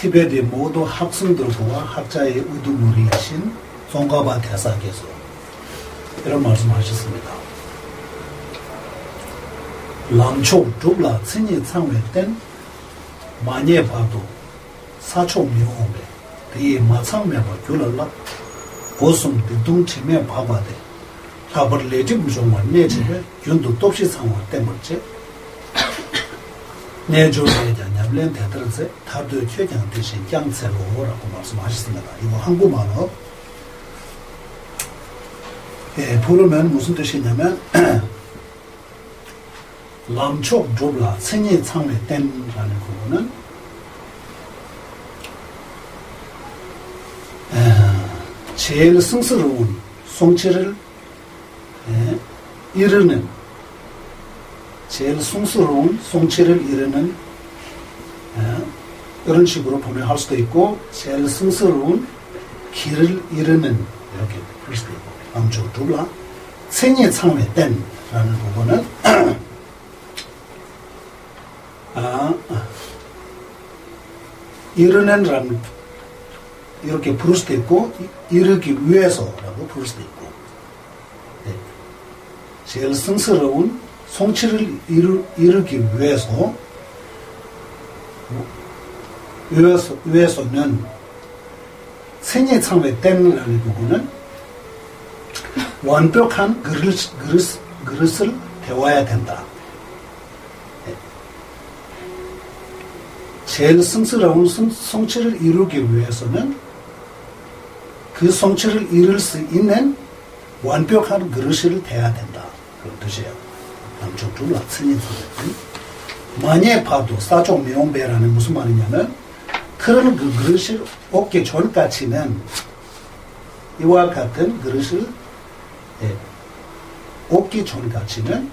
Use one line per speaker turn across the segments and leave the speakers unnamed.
티베트의 모든 학생들과 학자의 의두머리이신 송가바 대사께서 이런 말씀하셨습니다. 람초 좁라 친이 창외된 만예 봐도 사초 미호배 이 마창매바 줄라 고숨 등동 치매 봐봐대 사벌 레지 무정원 내집에 균도 돕시 상황 때문에 내조에 대한 렌 대들세 다들 최강 대신 장세로라고 말씀하셨습니다. 이거 한국말로 부르면 무슨 뜻이냐면 람촉 좁라 생이 창에 땐라는 부분은 제일 성스러운 성취를 이루는 제일 성스러운 성취를 이루는 이런 식으로 번역할 수도 있고 제일 성스러운 길을 이루는 이렇게 볼 수도 있고 람촉 좁라 생이 창에 땐라는 부분은 이르는라는 이렇게 부를 수도 있고 이르기 위해서라고 부를 수도 있고 네. 제일 성스러운 성취를 이루기 위해서는 생애 참에 땐라는 부분은 완벽한 그릇을 배워야 된다. 제일 성스러운 성취를 이루기 위해서는 그 성취를 이룰 수 있는 완벽한 그릇을 돼야 된다. 그런 뜻이에요. 남쪽둘 락스니 만약에 봐도 사종 명배라는 무슨 말이냐면 그런 그 그릇을 얻기 전까지는 이와 같은 그릇을 얻기 전까지는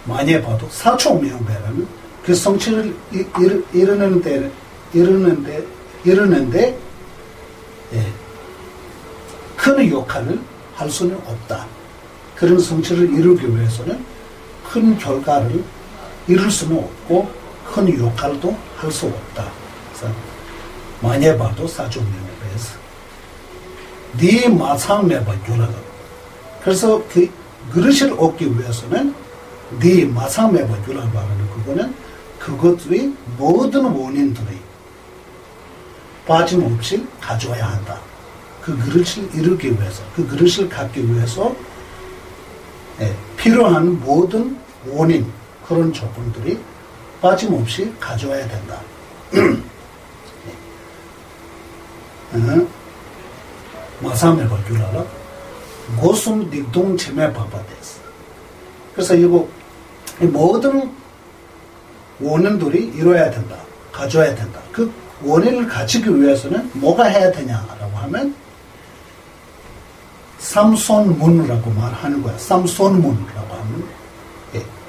만약에 봐도 사종 명배라는 그 성취를 이루는데 큰 역할을 할 수는 없다. 그런 성취를 이루기 위해서는 큰 결과를 이룰 수는 없고 큰 역할도 할 수 없다. 그래서 만약 봐도 사종명배에서 네 마창매바 교라가 그래서 그 그릇을 얻기 위해서는 네 마창매바 교라고 하는 그거는 그것의 모든 원인들이 빠짐없이 가져와야 한다. 그 그릇을 이루기 위해서, 그 그릇을 갖기 위해서 필요한 모든 원인, 그런 조건들이 빠짐없이 가져와야 된다. 마삼에 바뀌라라 고숨 닉동 체매 바바데스. 그래서 이거 모든 원인들이 이루어야 된다. 가져야 된다. 그 원인을 가지기 위해서는 뭐가 해야 되냐라고 하면 삼손문이라고 말하는 거야. 삼손문이라고 하면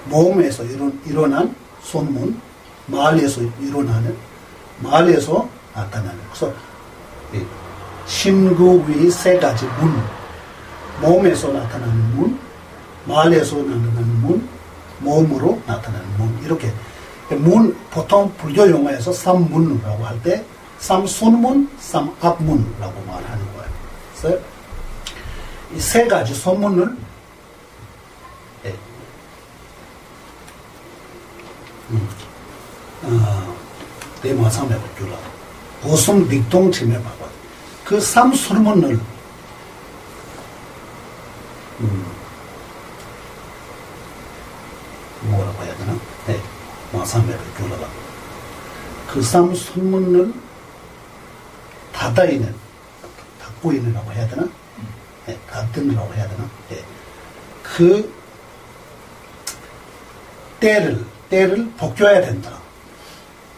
몸에서 일어난 손문, 말에서 일어나는, 말에서 나타나는. 그래서 신구위 세 가지 문, 몸에서 나타나는 문, 말에서 나타나는 문, 몸으로 나타나는 문. 이렇게 문, 보통 불교 용어에서 삼문이라고 할 때 삼손문, 삼악문이라고 말하는 거예요. 그래서 이 세 가지 소문을 대마삼에 바뀌라 보숨 닉동 침에 봐봐. 그 삼소문을 뭐라고 해야 되나? 마삼에 바뀌라. 그 삼소문을 닫고 있는라고 해야 되나? 닫든이라고 해야 되나? 그 때를 벗겨야 된다.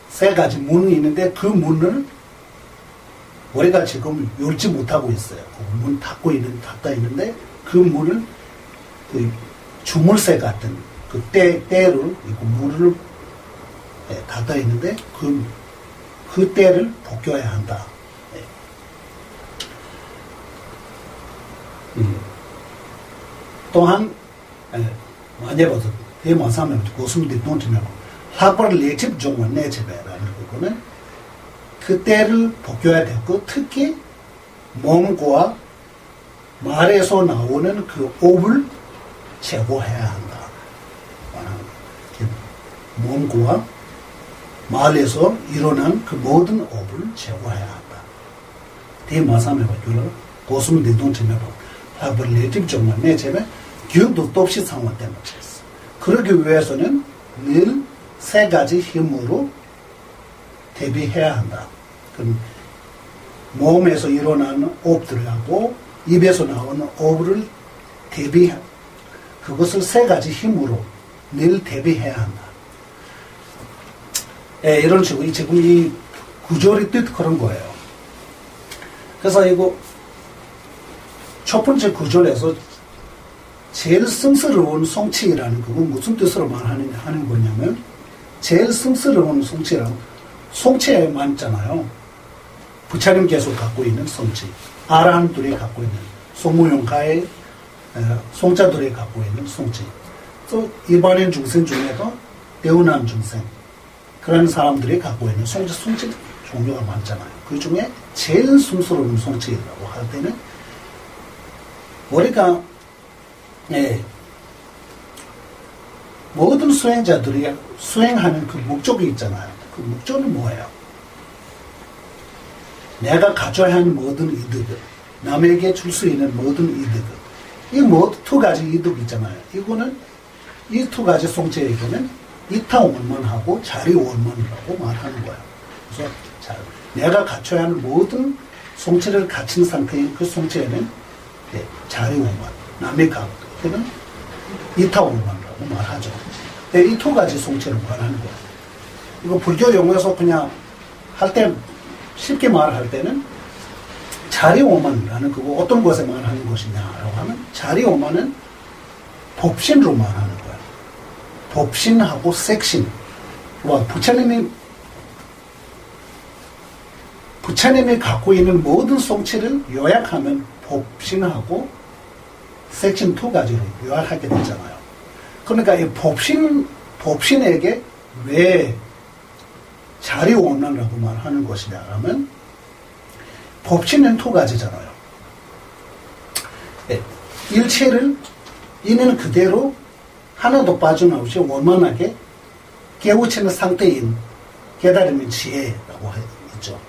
세 가지 문이 있는데 그 문을 우리가 지금 열지 못하고 있어요. 그 문 닫다 있는데 그 문을 그 주물새 같은 그 때를 문을 닫아 있는데 그 때를 벗겨야 한다. 또한 만약에 대마삼에 고슴 뒷동치면 학벌 레집 종원 내집에라는 거는 그 때를 복귀해야 되고, 특히 몸과 말에서 나오는 그 업을 제거해야 한다. 몸과 말에서 일어난 그 모든 업을 제거해야 한다. 이 마삼에 바뀌어라. 고수는 대동점에 레이티브 정말 내 제발 기억도 없이 상황 때문에 했어. 그러기 위해서는 늘 세 가지 힘으로 대비해야 한다. 그럼 몸에서 일어나는 업들하고 입에서 나오는 업을 그것을 세 가지 힘으로 늘 대비해야 한다. 예, 이런 식으로 지금 이 구절이 뜻 그런 거예요. 그래서 이거 첫 번째 구절에서 제일 성스러운 성취라는 그건 무슨 뜻으로 하는 거냐면 제일 성스러운 성취란 성취에 많잖아요. 부처님께서 갖고 있는 성취, 아라한들이 갖고 있는 소무용가의 성자들이 갖고 있는 성취, 또 일반인 중생 중에도 대운한 중생 그런 사람들이 갖고 있는 성취 종류가 많잖아요. 그 중에 제일 성스러운 성취라고 할 때는 우리가 모든 수행자들이 수행하는 그 목적이 있잖아요. 그 목적은 뭐예요? 내가 가져야 하는 모든 이득을, 남에게 줄 수 있는 모든 이득을, 이 두 가지 이득 있잖아요. 이거는 이 두 가지 성취에게는 이타원만하고 자리원만이라고 말하는 거예요. 그래서 내가 갖춰야 하는 모든 성취를 갖춘 상태인 그 성취에는 자리원만, 남의 갖게는 이타원만이라고 말하죠. 이 두 가지 성취를 말하는 거예요. 이거 불교 용어에서 그냥 할 때 쉽게 말할 때는 자리오만이라는 그거 어떤 것에 말하는 것이냐라고 하면 자리오만은 법신으로 말하는 거예요. 법신하고 색신. 부처님이 갖고 있는 모든 성취를 요약하면 법신하고 색신 두 가지로 요약하게 되잖아요. 그러니까 이 법신에게 왜 자리원만이라고 말하는 것이냐면 법신은 두 가지잖아요. 일체를 있는 그대로 하나도 빠져나오지 원만하게 깨우치는 상태인 깨달음의 지혜라고 있죠.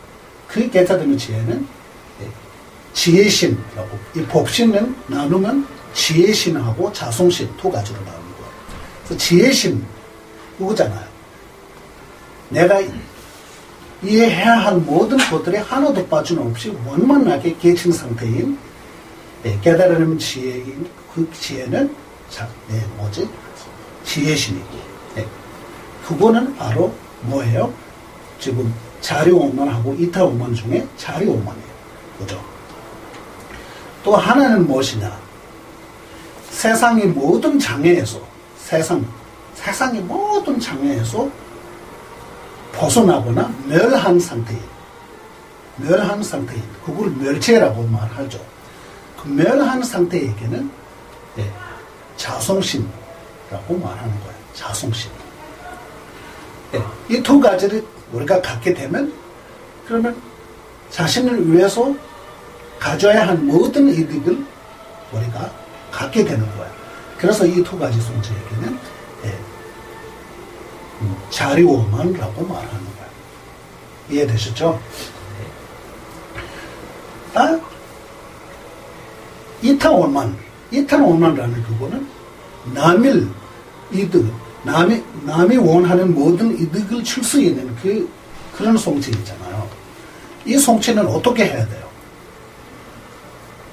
그 깨달음의 지혜는 지혜신이라고, 이 법신은 나누면 지혜신하고 자성신 두 가지로 나오는 거예요. 그래서 지혜신 이거잖아요. 내가 이해해야 할 모든 것들이 하나도 빠짐없이 원만하게 깨친 상태인 깨달음 지혜인 그 지혜는 지혜신이고, 그거는 바로 뭐예요? 지금 자리오만하고 이타오만 중에 자리오만이에요. 그죠? 또 하나는 무엇이냐? 세상의 모든 장애에서 세상의 모든 장애에서 벗어나거나 멸한 상태인 그걸 멸체라고 말하죠. 그 멸한 상태에게는 자성신이라고 말하는 거예요. 자성신. 이 두 가지를 우리가 갖게 되면 그러면 자신을 위해서 가져야 한 모든 이득을 우리가 갖게 되는 거예요. 그래서 이 두 가지 성취에게는 자리오만이라고 말하는 거예요. 이해되셨죠? 이타원만이라는 그거는 남의 이득, 남이 원하는 모든 이득을 줄 수 있는 그런 성취이잖아요. 이 성취는 어떻게 해야 돼요?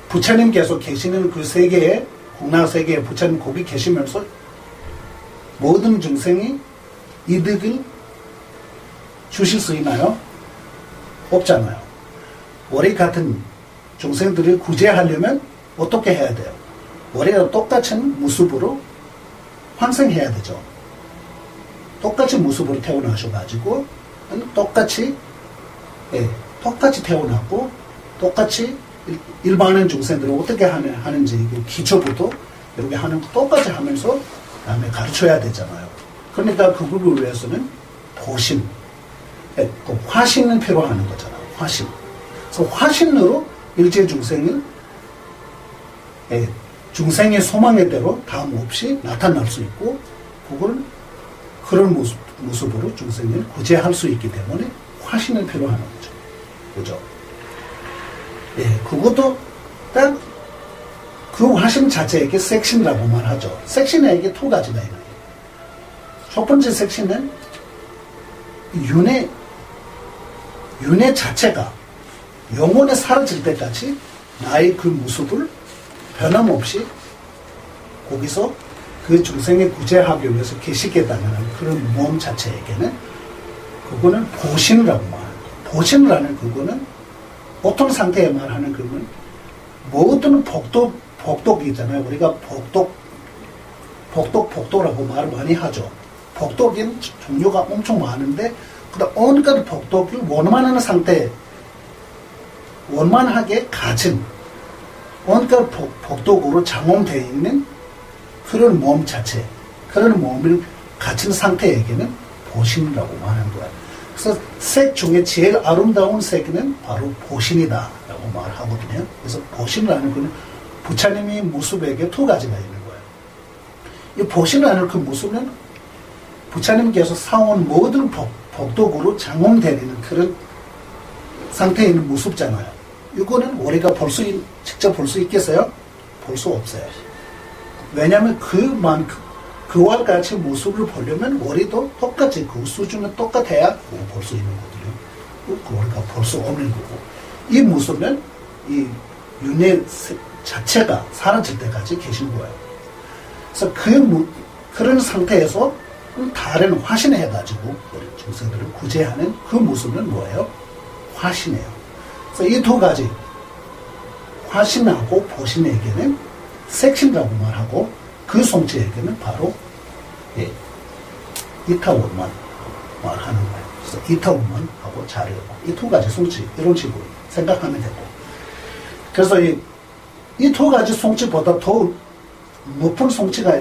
부처님께서 계시는 그 세계에, 공락세계에 부처님 거기 계시면서 모든 중생이 이득을 주실 수 있나요? 없잖아요. 우리 같은 중생들을 구제하려면 어떻게 해야 돼요? 우리가 똑같은 모습으로 환생해야 되죠. 똑같이 모습으로 태어나셔가지고 똑같이 태어났고 똑같이 일반인 중생들은 어떻게 하는지 기초부터 이렇게 하는 거 똑같이 하면서 다음에 가르쳐야 되잖아요. 그러니까 그걸 위해서는 보심, 화신은 필요하는 거잖아요. 화신. 그래서 화신으로 일제 중생을 중생의 소망의 대로 다음 없이 나타날 수 있고 그걸 그런 모습으로 중생을 구제할 수 있기 때문에 화신은 필요하는 거죠. 그죠? 예, 그것도 딱 그 화신 자체에게 색신이라고 말하죠. 색신에게 두 가지가 있는 거예요. 첫 번째 색신은 윤회 자체가 영혼에 사라질 때까지 나의 그 모습을 변함없이 거기서 그 중생의 구제하기 위해서 계시겠다는 그런 몸 자체에게는 그거는 보신이라고 말합니다. 보신이라는 그거는 어떤 상태에 말하는 그건 모든 복독이잖아요. 우리가 복독라고 말을 많이 하죠. 복독인 종류가 엄청 많은데 그다음 온갖 복독을 원만한 상태, 원만하게 가진 온갖 복독으로 장엄되어 있는 그런 몸 자체, 그런 몸을 갖춘 상태에게는 보신이라고 말하는 거예요. 그래서 색 중에 제일 아름다운 색은 바로 보신이다라고 말하거든요. 그래서 보신이라는 것은 부처님의 모습에게 두 가지가 있는 거예요. 이 보신이라는 그 모습은 부처님께서 사온 모든 복독으로 장엄되는 그런 상태에 있는 모습잖아요. 이거는 우리가 직접 볼 수 있겠어요? 볼 수 없어요. 왜냐하면 그와 같이 모습을 보려면 우리도 똑같이 그 수준은 똑같아야 볼 수 있는 거거든요. 우리가 볼 수 없는 거고. 이 모습은 이 윤회 자체가 사라질 때까지 계신 거예요. 그래서 그런 상태에서 다른 화신을 해가지고 우리 중생들을 구제하는 그 모습은 뭐예요? 화신이에요. 그래서 이 두 가지 화신하고 보신에게는 색신이라고 말하고 그 성체에게는 바로 이타원만 말하는 거예요. 그래서 이타원만하고 자료만 이 두 가지 성체 이런 식으로 생각하면 되고 그래서 이 두 가지 성체보다 더 높은 성체가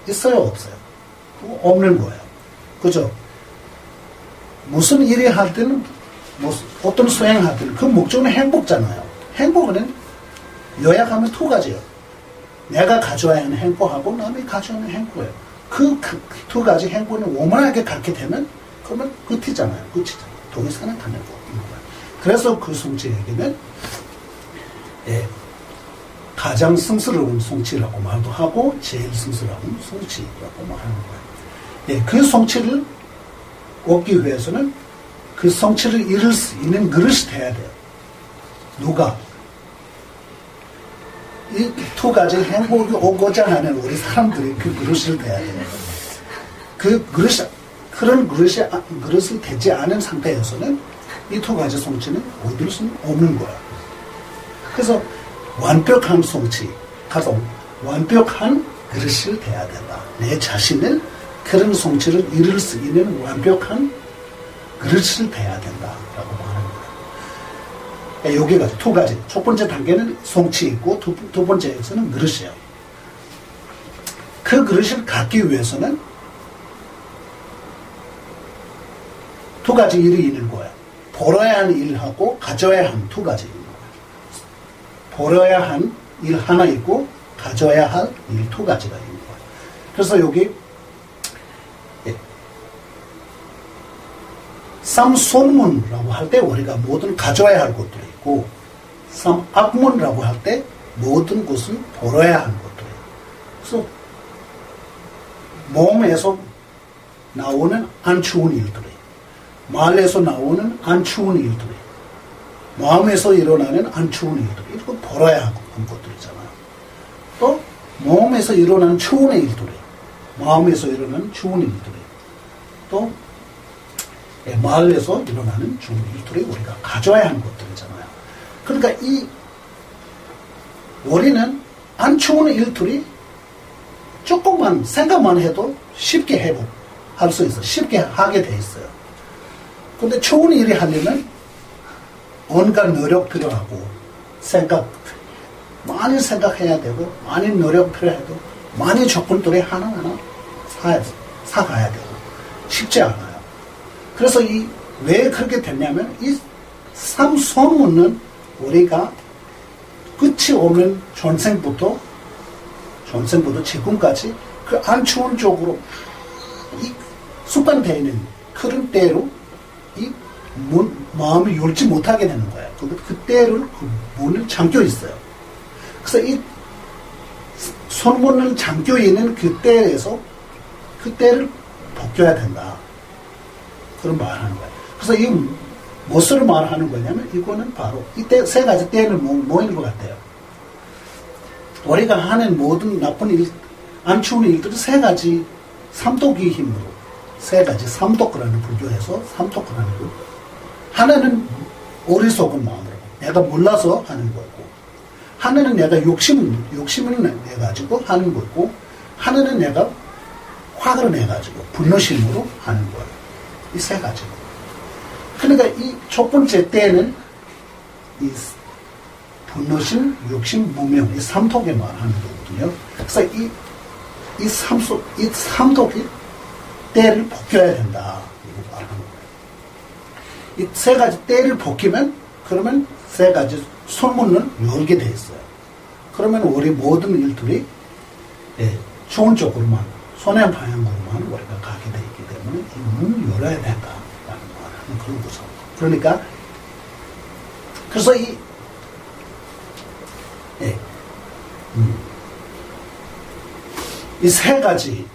있어요? 없어요? 없는 거예요. 그죠? 무슨 일이 할 때는 어떤 수행할 때는 그 목적은 행복잖아요. 행복은 요약하면 두 가지예요. 내가 가져야 하는 행복하고 남이 가져야 하는 행복이에요. 그 두 가지 행복을 원만하게 갖게 되면 그러면 끝이잖아요. 끝이잖아요. 더 이상은 다 행복 없는 거예요. 그래서 그 성취에게는 가장 성스러운 성취라고 말도 하고 제일 성스러운 성취라고 말하는 거예요. 그 성취를 얻기 위해서는 그 성취를 이룰 수 있는 그릇이 돼야 돼요. 누가? 이 두 가지 행복이 오고자 하는 우리 사람들이 그 그릇을 돼야 돼요. 그런 그릇이 되지 않은 상태에서는 이 두 가지 성취는 얻을 수는 없는 거예요. 그래서 완벽한 성취, 가서 완벽한 그릇이 돼야 된다. 내 자신을 그런 성취를 이룰 수 있는 완벽한 그릇이 돼야 된다라고 말하는 거예요. 여기가 두 가지. 첫 번째 단계는 성취 있고 두 번째에서는 그릇이에요. 그 그릇을 갖기 위해서는 두 가지 일이 있는 거예요. 벌어야 한 일하고 가져야 한 두 가지 있는 거예요. 벌어야 한 일 하나 있고 가져야 할 일 두 가지가 있는 거예요. 그래서 여기 삼손문이라고 할 때 우리가 모든 가져야 할 것들이 있고 삼악문이라고 할 때 모든 것을 벌어야 하는 것들이에요. 그래서 몸에서 나오는 안 추운 일들이 말에서 나오는 안 추운 일들이 마음에서 일어나는 안 추운 일들이 이거 벌어야 하는 것들이잖아요. 또 몸에서 일어나는 추운 일들이 마음에서 일어나는 추운 일들이 또 마을에서 일어나는 좋은 일들이 우리가 가져야 하는 것들이잖아요. 그러니까 우리는 안 좋은 일들이 조금만 생각만 해도 쉽게 회복할 수 있어요. 쉽게 하게 돼 있어요. 근데 좋은 일이 하려면 온갖 노력 필요하고 많이 생각해야 되고 많이 노력 필요해도 많이 조건들이 하나하나 사가야 되고 쉽지 않아요. 그래서 이 왜 그렇게 됐냐면 이 삼손문은 우리가 끝이 없는 전생부터 지금까지 그 안추운 쪽으로 이 습관되어 있는 그런 때로 이 마음이 열지 못하게 되는 거예요. 그때를 그 문을 잠겨 있어요. 그래서 이 손문을 잠겨 있는 그때에서 그때를 벗겨야 된다. 그런 말을 하는 거예요. 그래서 이 무엇을 말하는 거냐면 이거는 바로 이때 세 가지 때는 뭐인 것 같아요. 우리가 하는 모든 나쁜 일, 안 좋은 일들은 세 가지 삼독의 힘으로 세 가지 삼독이라는 불교에서 삼독이라는 거. 하나는 어리석은 마음으로 내가 몰라서 하는 거고, 하나는 내가 욕심을 내 가지고 하는 거고, 하나는 내가 화를 내 가지고 분노심으로 하는 거예요. 이 세 가지. 그러니까 이 첫 번째 때는 이 분노심, 욕심, 무명 이 삼독에 말하는 거거든요. 그래서 이 삼독이 때를 벗겨야 된다. 이거 말하는 거예요. 이 세 가지 때를 벗기면 그러면 세 가지 손문을 열게 돼 있어요. 그러면 우리 모든 일들이 좋은 쪽으로만 선한 방향으로만 우리가 가게 돼 있기 때문에 이 문을 열어야 된다라는 말하는 그런 거죠. 그러니까 그래서 이 세 가지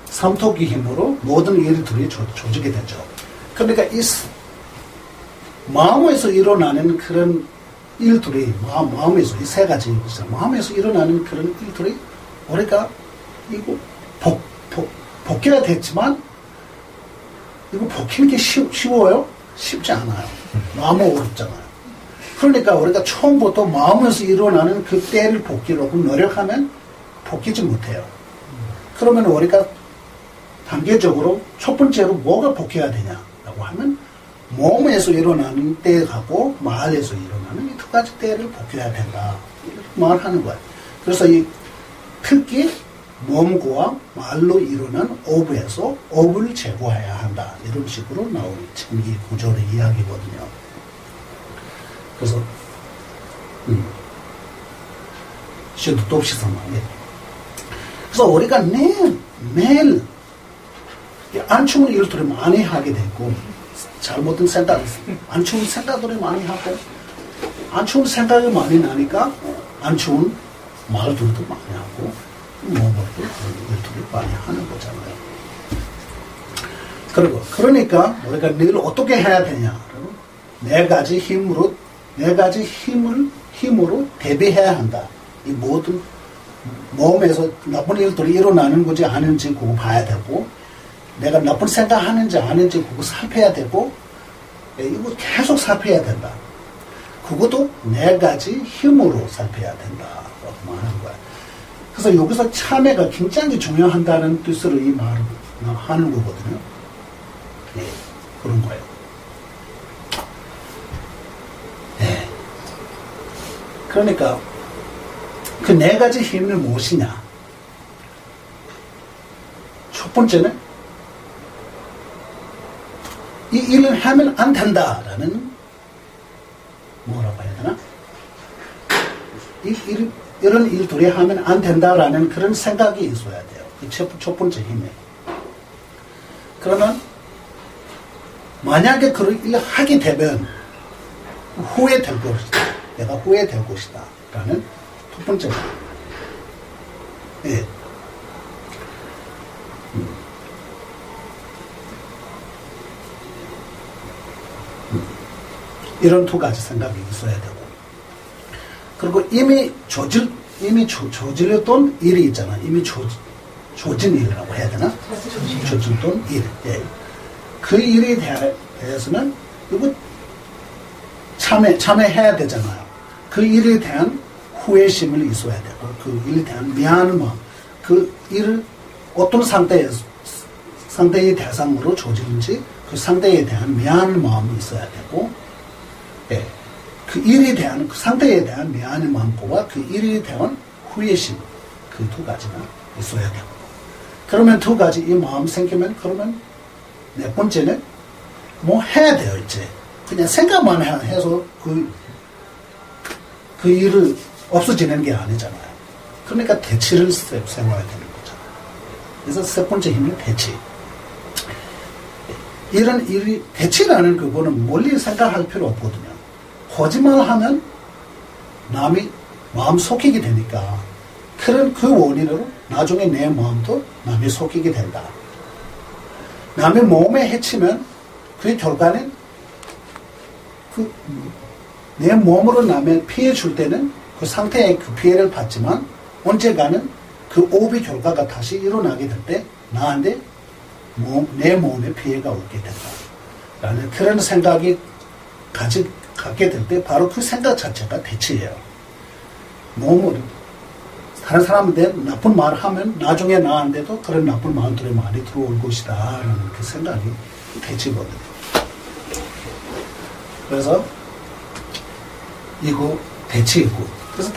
삼독의 힘으로 모든 일들이 조직이 되죠. 그러니까 이 마음에서 일어나는 그런 일들이 마음에서 이 세 가지 마음에서 일어나는 그런 일들이 우리가 이거 벗겨야 됐지만 이거 벗기는 게 쉬워요? 쉽지 않아요. 너무 어렵잖아요. 그러니까 우리가 처음부터 마음에서 일어나는 그 때를 벗기려고 노력하면 벗기지 못해요. 그러면 우리가 단계적으로 첫 번째로 뭐가 벗겨야 되냐라고 하면 몸에서 일어나는 때하고 말에서 일어나는 이 두 가지 때를 벗겨야 된다. 이렇게 말하는 거예요. 그래서 특히 몸과 말로 일어난 업에서 업을 제거해야 한다. 이런 식으로 나오는 지금 이 구절의 이야기거든요. 그래서 시도 없이 상황에 그래서 우리가 매일 안 좋은 일들을 많이 하게 되고 잘못된 생각, 안 좋은 생각들을 많이 하고 안 좋은 생각이 많이 나니까 안 좋은 말들도 많이 하고 몸으로도 일들을 많이 하는 거잖아요. 그러니까 우리가 늘 어떻게 해야 되냐? 네 가지 힘으로 대비해야 한다. 이 모든 몸에서 나쁜 일들이 일어나는 건지 아닌지 그거 봐야 되고, 내가 나쁜 생각 하는지 아닌지 그거 살펴야 되고, 이거 계속 살펴야 된다. 그것도 네 가지 힘으로 살펴야 된다라고 말하는 거야. 그래서 여기서 참회가 굉장히 중요한다는 뜻으로 이 말을 하는 거거든요. 네, 그런 거예요. 네. 그러니까 그 네 가지 힘이 무엇이냐? 첫 번째는 이 일을 하면 안 된다라는 뭐라고 해야 되나? 이런 일들이 하면 안 된다라는 그런 생각이 있어야 돼요. 그 첫 번째 힘이에요. 그러면 만약에 그런 일을 하게 되면 후회될 것이다. 내가 후회될 것이다. 라는 첫 번째. 네. 이런 두 가지 생각이 있어야 되고. 그리고 이미 저질렀던 일이 있잖아. 이미 조진 일이라고 해야 되나? 조질렀던 일. 예. 그 일에 대해서는 이거 참여해야 되잖아요. 그 일에 대한 후회심을 있어야 되고, 그 일에 대한 미안한 마음, 그 일을 어떤 상대의 대상으로 조지는지 그 상대에 대한 미안한 마음이 있어야 되고, 예. 그 일에 대한, 그 상대에 대한 미안한 마음과 그 일에 대한 후회심, 그 두 가지가 있어야 되고. 그러면 두 가지 이 마음 생기면, 그러면 네 번째는 뭐 해야 돼요, 이제. 그냥 생각만 해서 그 일을 없어지는 게 아니잖아요. 그러니까 대치를 세워야 되는 거잖아요. 그래서 세 번째 힘은 대치. 이런 일이, 대치라는 그거는 멀리 생각할 필요 없거든요. 거짓말하면 남이 마음 속이게 되니까 그런 그 원인으로 나중에 내 마음도 남이 속이게 된다. 남의 몸에 해치면 그 결과는 내 몸으로 남의 피해 줄 때는 그 상태에 그 피해를 받지만 언젠가는 그 오비 결과가 다시 일어나게 될 때 나한테 내 몸에 피해가 오게 된다. 라는 그런 생각이 갖게 될 때 바로 그 생각 자체가 대치예요. 몸으로 다른 사람한테 나쁜 말을 하면 나중에 나한테도 그런 나쁜 마음들이 많이 들어올 것이다 라는 그 생각이 대치거든요. 그래서 이거 대치이고, 그래서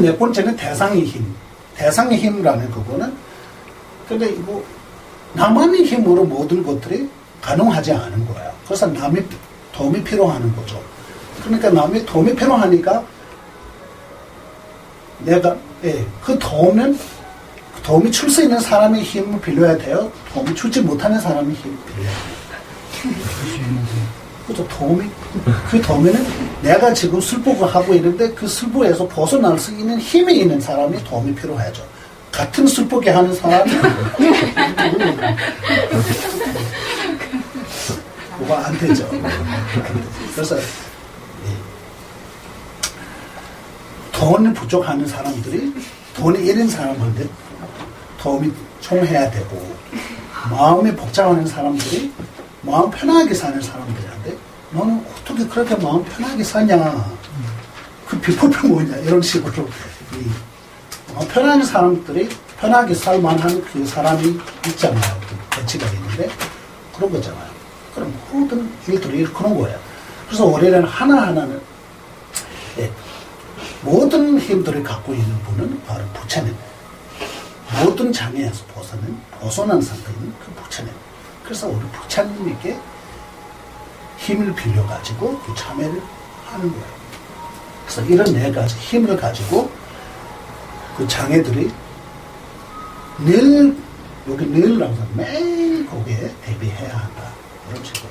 네 번째는 대상의 힘. 대상의 힘이라는 그거는 근데 이거 나만의 힘으로 모든 것들이 가능하지 않은 거예요. 그래서 남의 도움이 필요하는 거죠. 그러니까 남의 도움이 필요하니까 내가 그 도움이 줄 수 있는 사람의 힘을 빌려야 돼요. 도움이 주지 못하는 사람의 힘을 빌려야 돼요. 그죠? 그 도움에는 내가 지금 슬프고 하고 있는데 그 슬프에서 벗어날 수 있는 힘이 있는 사람이 도움이 필요하죠. 같은 슬프게 하는 사람이 뭐가 안 되죠. 그래서 돈이 부족하는 사람들이 돈이 잃은 사람한테 도움이 좀 해야 되고, 마음이 복잡한 사람들이 마음 편하게 사는 사람들한테 너는 어떻게 그렇게 마음 편하게 사냐, 그 비법이 뭐냐, 이런 식으로 편한 사람들이 편하게 살만한 그 사람이 있잖아요. 그 배치가 있는데 그런 거잖아요. 그럼 모든 일들이 그런 거예요. 그래서 우리는 하나하나는 모든 힘들을 갖고 있는 분은 바로 부처님. 모든 장애에서 벗어난 상태인 그 부처님. 그래서 우리 부처님에게 힘을 빌려가지고 그 참회를 하는 거예요. 그래서 이런 네 가지 힘을 가지고 그 장애들이 늘 매일 거기에 대비해야 한다. 이런 식으로.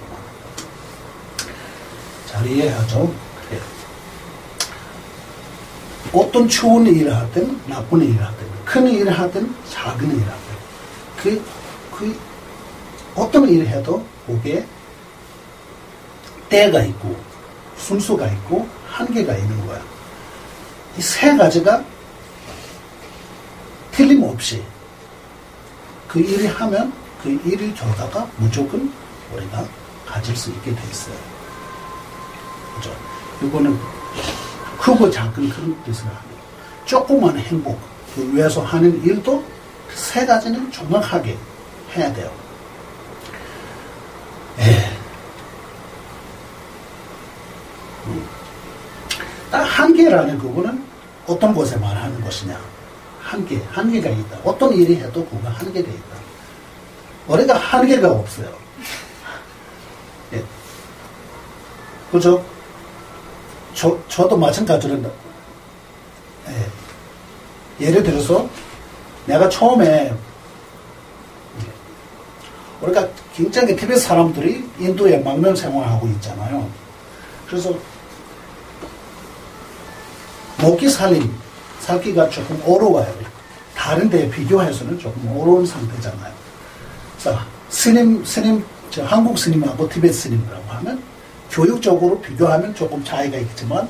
잘 이해하죠? 네. 어떤 좋은 일을 하든 나쁜 일을 하든 큰 일을 하든 작은 일을 하든 그 어떤 일을 해도 거기에 때가 있고 순서가 있고 한계가 있는 거야. 이 세 가지가 틀림없이 그 일을 하면 그 일의 결과가 무조건 우리가 가질 수 있게 돼 있어요. 그죠? 이거는 크고 작은 그런 뜻을 하는 조그만 행복, 그 위해서 하는 일도 그 세 가지는 정확하게 해야 돼요. 딱 한계라는 그거는 어떤 것에 말하는 것이냐. 한계가 있다. 어떤 일이 해도 그가 한계가 있다. 우리가 한계가 없어요. 그죠? 저도 마찬가지로, 예를 들어서, 내가 처음에, 우리가 굉장히 티베트 사람들이 인도에 망명 생활하고 있잖아요. 그래서, 살기가 조금 어려워요. 다른 데에 비교해서는 조금 어려운 상태잖아요. 그래서 한국 스님하고 티베트 스님이라고 하면 교육적으로 비교하면 조금 차이가 있지만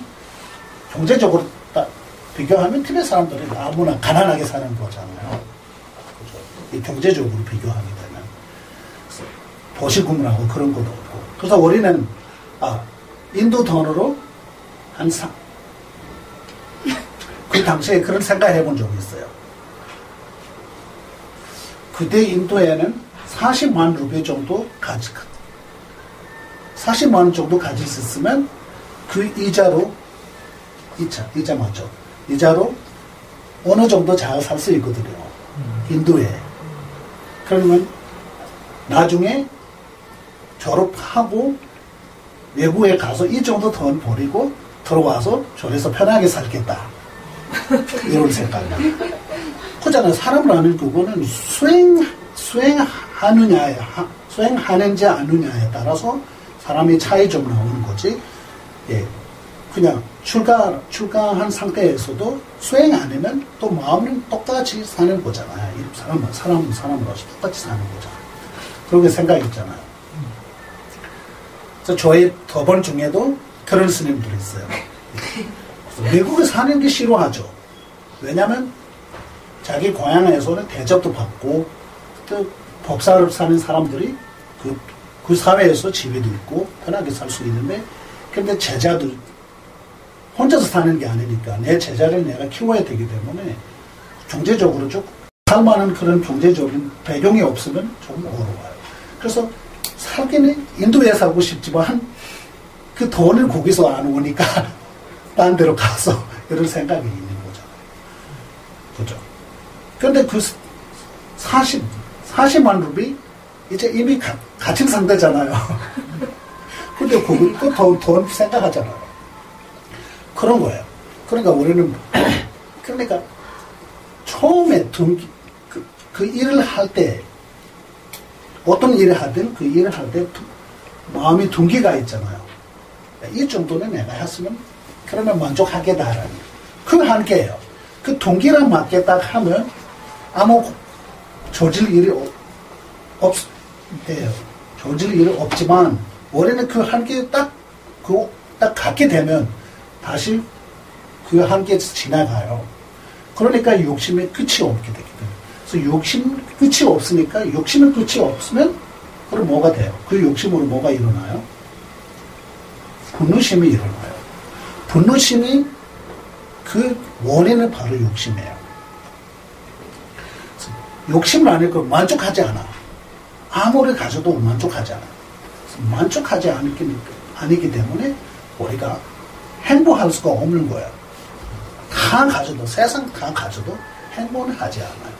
경제적으로 비교하면 티베트 사람들은 아무나 가난하게 사는 거잖아요. 그렇죠? 경제적으로 비교하게 되면 도시구문하고 그런 것도 없고. 그래서 우리는 인도 돈으로 그 당시에 그런 생각을 해본 적이 있어요. 그때 인도에는 40만 루피 정도 40만 원 정도 가질 수 있으면 그 이자로 이자 맞죠? 이자로 어느 정도 잘 살 수 있거든요. 인도에. 그러면 나중에 졸업하고 외국에 가서 이 정도 돈 버리고 들어와서 저래서 편하게 살겠다. 이런 생각이야. 그잖아요. 사람이라는 그거는 수행하는지 아느냐에 따라서 사람의 차이 좀 나오는 거지. 예. 그냥 출가한 상태에서도 수행 안 하면 또 마음은 똑같이 사는 거잖아요. 사람으로서 똑같이 사는 거잖아요. 그렇게 생각했잖아요. 그래서 저희 도번 중에도 그런 스님들이 있어요. 외국에 사는 게 싫어하죠. 왜냐면 자기 고향에서는 대접도 받고 또 법사를 사는 사람들이 그 사회에서 지위도 있고 편하게 살 수 있는데, 근데 제자들 혼자서 사는 게 아니니까 내 제자를 내가 키워야 되기 때문에 경제적으로 좀 살만한 그런 경제적인 배경이 없으면 조금 어려워요. 그래서 살기는 인도에 살고 싶지만 그 돈을 거기서 안 오니까 딴 데로 가서 이런 생각이 있는 거잖아요. 그죠? 그런데 그 40만 루피 이제 이미 갇힌 상태잖아요. 근데 그 돈 생각하잖아요. 그런 거예요. 그러니까 우리는 그러니까 처음에 그 일을 할 때 어떤 일을 하든 그 일을 할 때 마음이 둔기가 있잖아요. 이 정도는 내가 했으면 그러면 만족하겠다라는 그 한계예요. 그 동기랑 맞겠다 하면 아무 조질 일이 조질 일이 없지만 원래는 그 한계 딱 갖게 되면 다시 그 한계에서 지나가요. 그러니까 욕심의 끝이 없게 되기 때문에. 그래서 욕심 끝이 없으니까 욕심의 끝이 없으면 그럼 뭐가 돼요? 그 욕심으로 뭐가 일어나요? 분노심이 일어나요. 분노심이 그 원인은 바로 욕심이에요. 욕심을 안 하고 만족하지 않아. 아무리 가져도 만족하지 않아. 만족하지 않기 때문에 우리가 행복할 수가 없는 거예요. 다 가져도, 세상 다 가져도 행복은 하지 않아요.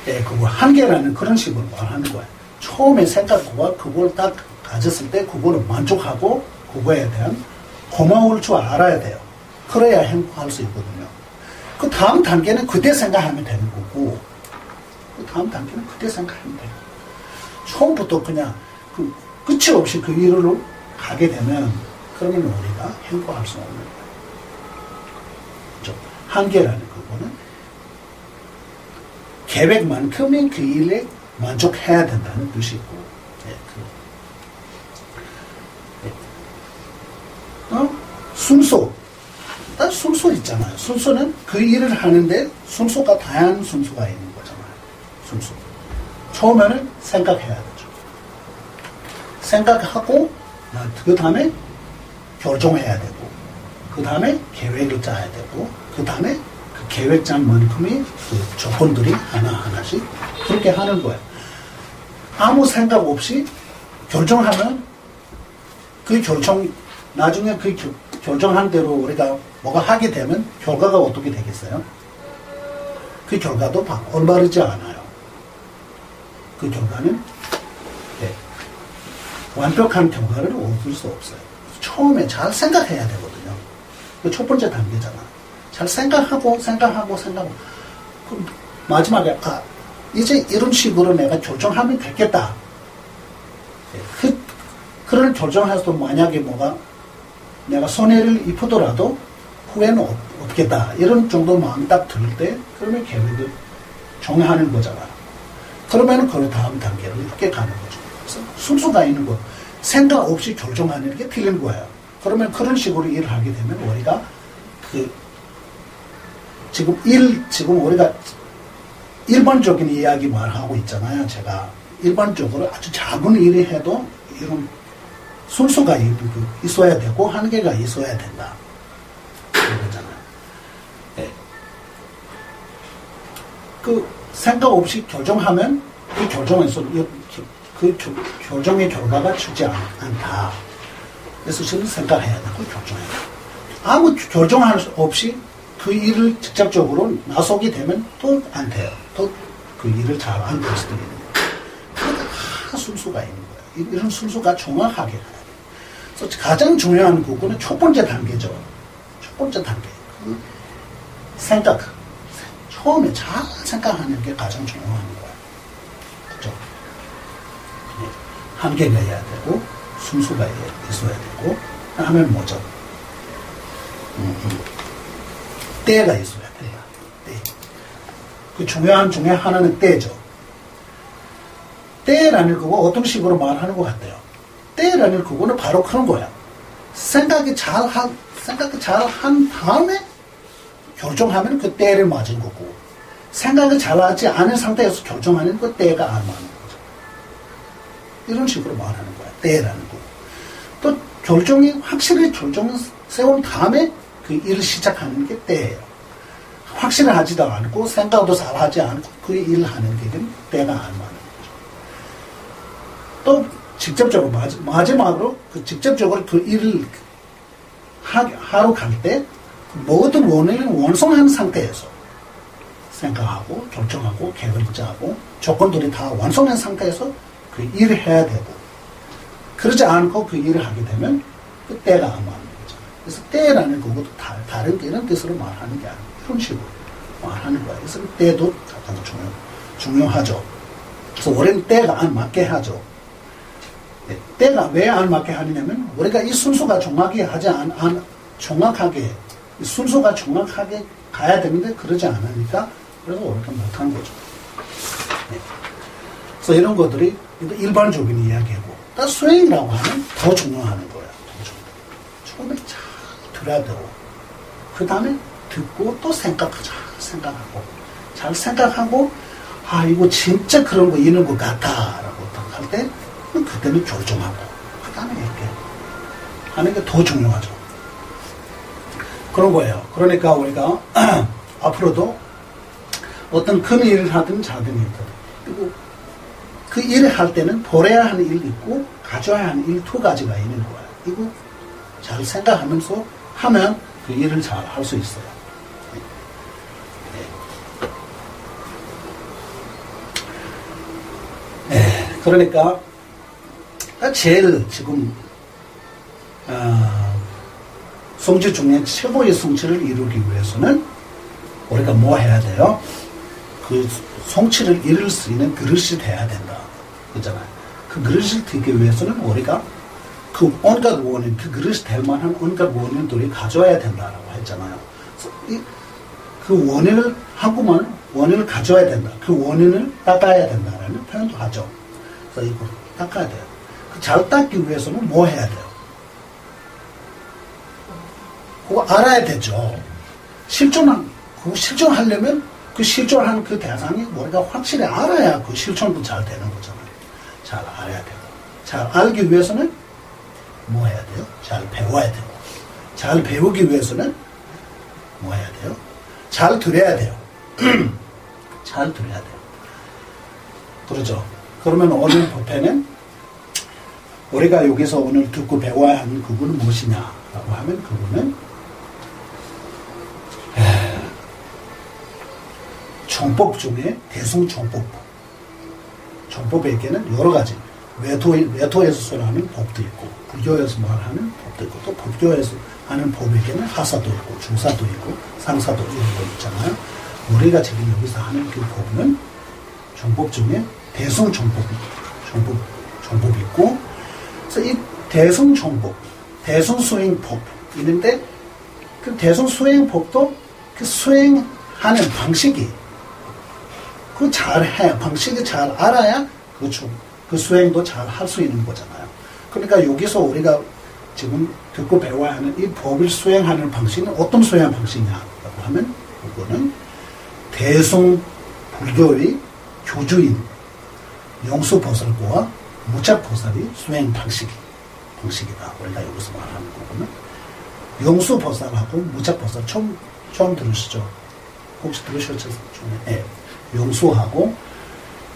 예, 그거 한계라는 그런 식으로 말하는 거예요. 처음에 생각과 그걸 딱 가졌을 때 그거를 만족하고 그거에 대한 고마울 줄 알아야 돼요. 그래야 행복할 수 있거든요. 그 다음 단계는 그때 생각하면 되는 거고, 그 다음 단계는 그때 생각하면 돼요. 처음부터 그냥 그 끝이 없이 그 일로 가게 되면 그러면 우리가 행복할 수 없는 거예요. 그렇죠? 한계라는 그거는 계획만큼은 그 일에 만족해야 된다는 뜻이고, 순서. 일단 순서 있잖아요. 순서는 그 일을 하는데 순서가 다양한 순서가 있는 거잖아요. 순서. 처음에는 생각해야 되죠. 생각하고 그 다음에 결정해야 되고, 그 다음에 계획을 짜야 되고, 그 다음에 그 계획 짠 만큼의 그 조건들이 하나하나씩 그렇게 하는 거예요. 아무 생각 없이 결정하면 그 나중에 그 결정한 대로 우리가 뭐가 하게 되면 결과가 어떻게 되겠어요? 그 결과도 올바르지 않아요. 그 결과는 완벽한 결과를 얻을 수 없어요. 처음에 잘 생각해야 되거든요. 그 첫 번째 단계잖아. 잘 생각하고. 그럼 마지막에 이제 이런 식으로 내가 결정하면 되겠다. 그런 결정해서 만약에 내가 손해를 입히더라도 후회는 없겠다. 이런 정도 마음 딱 들 때 그러면 계획을 정하는 거잖아. 그러면 그 다음 단계로 이렇게 가는 거죠. 그래서 순서가 있는 거. 생각 없이 결정하는 게 틀린 거예요. 그러면 그런 식으로 일을 하게 되면 우리가 지금 우리가 일반적인 이야기 말하고 있잖아요. 제가 일반적으로 아주 작은 일을 해도 이런 순서가 있어야 되고 한계가 있어야 된다. 그런 거잖아요. 네. 그 생각 없이 결정하면 그 결정에서 그 결정의 결과가 주지 않다. 그래서 저는 생각해야 되고 결정해야 돼요. 아무 결정 없이 그 일을 직접적으로 나서게 되면 또 안 돼요. 또 그 일을 잘 안 될 수도 있는 거예요. 순수가 있는 거예요. 이런 순수가 정확하게 가야 돼요. 그래서 가장 중요한 그거는 첫 번째 단계죠. 첫 번째 단계. 그 생각. 처음에 잘 생각하는 게 가장 중요한 거예요. 그죠? 네. 한계가 해야 되고, 순수가 있어야 되고, 하면 뭐죠? 때가 있어야 돼요. 때. 그 중요한 중에 하나는 때죠. 때라는 그거 어떤 식으로 말하는 것 같아요. 때라는 그거는 바로 그런 거야. 생각이 잘 한 다음에 결정하면 그 때를 맞은 거고, 생각을 잘 하지 않은 상태에서 결정하는 그 때가 안 맞는 거죠. 이런 식으로 말하는 거야. 때라는 거. 또 확실히 결정을 세운 다음에 그 일을 시작하는 게 때예요. 확실히 하지도 않고 생각도 잘 하지 않고 그 일을 하는 게 때가 안 맞는 거죠. 또 직접적으로 마지막으로 직접적으로 그 일을 하러 갈 때 모든 원인을 완성한 상태에서 생각하고 결정하고 계획을 짜고 조건들이 다 완성한 상태에서 그 일을 해야 되고, 그러지 않고 그 일을 하게 되면 그 때가 안 맞는 거죠. 그래서 때라는 그것도 다른 이런 뜻으로 말하는 게 아니고 이런 식으로 말하는 거예요. 그래서 때도 가장 중요하죠. 그래서 우리는 때가 안 맞게 하죠. 때가 왜 안 맞게 하느냐면 우리가 이 순서가 정확하게 순서가 정확하게 가야 되는데 그러지 않으니까 그래서 우리가 못하는 거죠. 네. 그래서 이런 것들이 일반적인 이야기고, 또 수행이라고 하면 더 중요하는 거예요. 처음에 잘 들어야 되고, 그 다음에 듣고 또 잘 생각하고, 아, 이거 진짜 그런 거 있는 것 같다라고 할 때, 그때는 결정하고, 그 다음에 이렇게 하는 게 더 중요하죠. 그런 거예요. 그러니까 우리가 앞으로도 어떤 큰 일을 하든 작은 일을 하든, 그리고 그 일을 할 때는 버려야 하는 일이 있고 가져야 하는 일 두 가지가 있는 거예요. 이거 잘 생각하면서 하면 그 일을 잘 할 수 있어요. 네. 그러니까 제일 지금 성취 중에 최고의 성취를 이루기 위해서는 우리가 뭐 해야 돼요? 그 성취를 이룰 수 있는 그릇이 돼야 된다. 그잖아요. 그 그릇이 되기 위해서는 우리가 그 온갖 원인, 그 그릇이 될 만한 온갖 원인들이 가져야 된다라고 했잖아요. 그 원인을, 한국말은 원인을 가져야 된다. 그 원인을 닦아야 된다라는 표현도 하죠. 그래서 이거 닦아야 돼요. 잘 닦기 위해서는 뭐 해야 돼요? 그거 알아야 되죠. 실천하려면 그 실천하는 그 대상이 우리가 확실히 알아야 그 실천도 잘 되는 거잖아요. 잘 알아야 되고. 잘 알기 위해서는 뭐 해야 돼요? 잘 배워야 되고. 잘 배우기 위해서는 뭐 해야 돼요? 잘 들어야 돼요. 잘 들어야 돼요. 그렇죠. 그러면 오늘 법회는 우리가 여기서 오늘 듣고 배워야 하는 그거는 무엇이냐라고 하면 그거는 정법 중에 대승정법. 정법에게는 여러 가지 외도에서 설하는 법도 있고 불교에서 말하는 법도 있고 또 법교에서 하는 법에게는 하사도 있고 중사도 있고 상사도 이런 거 있잖아요. 우리가 지금 여기서 하는 그 법은 정법 중에 대승정법이 있고, 그래서 이 대승정법, 대승수행법 있는데 그 대승수행법도 그 수행하는 방식이 그 방식이 잘 알아야 그 수행도 잘 할 수 있는 거잖아요. 그러니까 여기서 우리가 지금 듣고 배워야 하는 이 법을 수행하는 방식은 어떤 수행 방식이냐라고 하면 그거는 대승 불교의 교주인 영수보살과 무착보살이 수행 방식이다. 우리가 여기서 말하는 거고는 영수보살하고 무착보살 처음 들으시죠? 혹시 들으셨죠? 네. 영수하고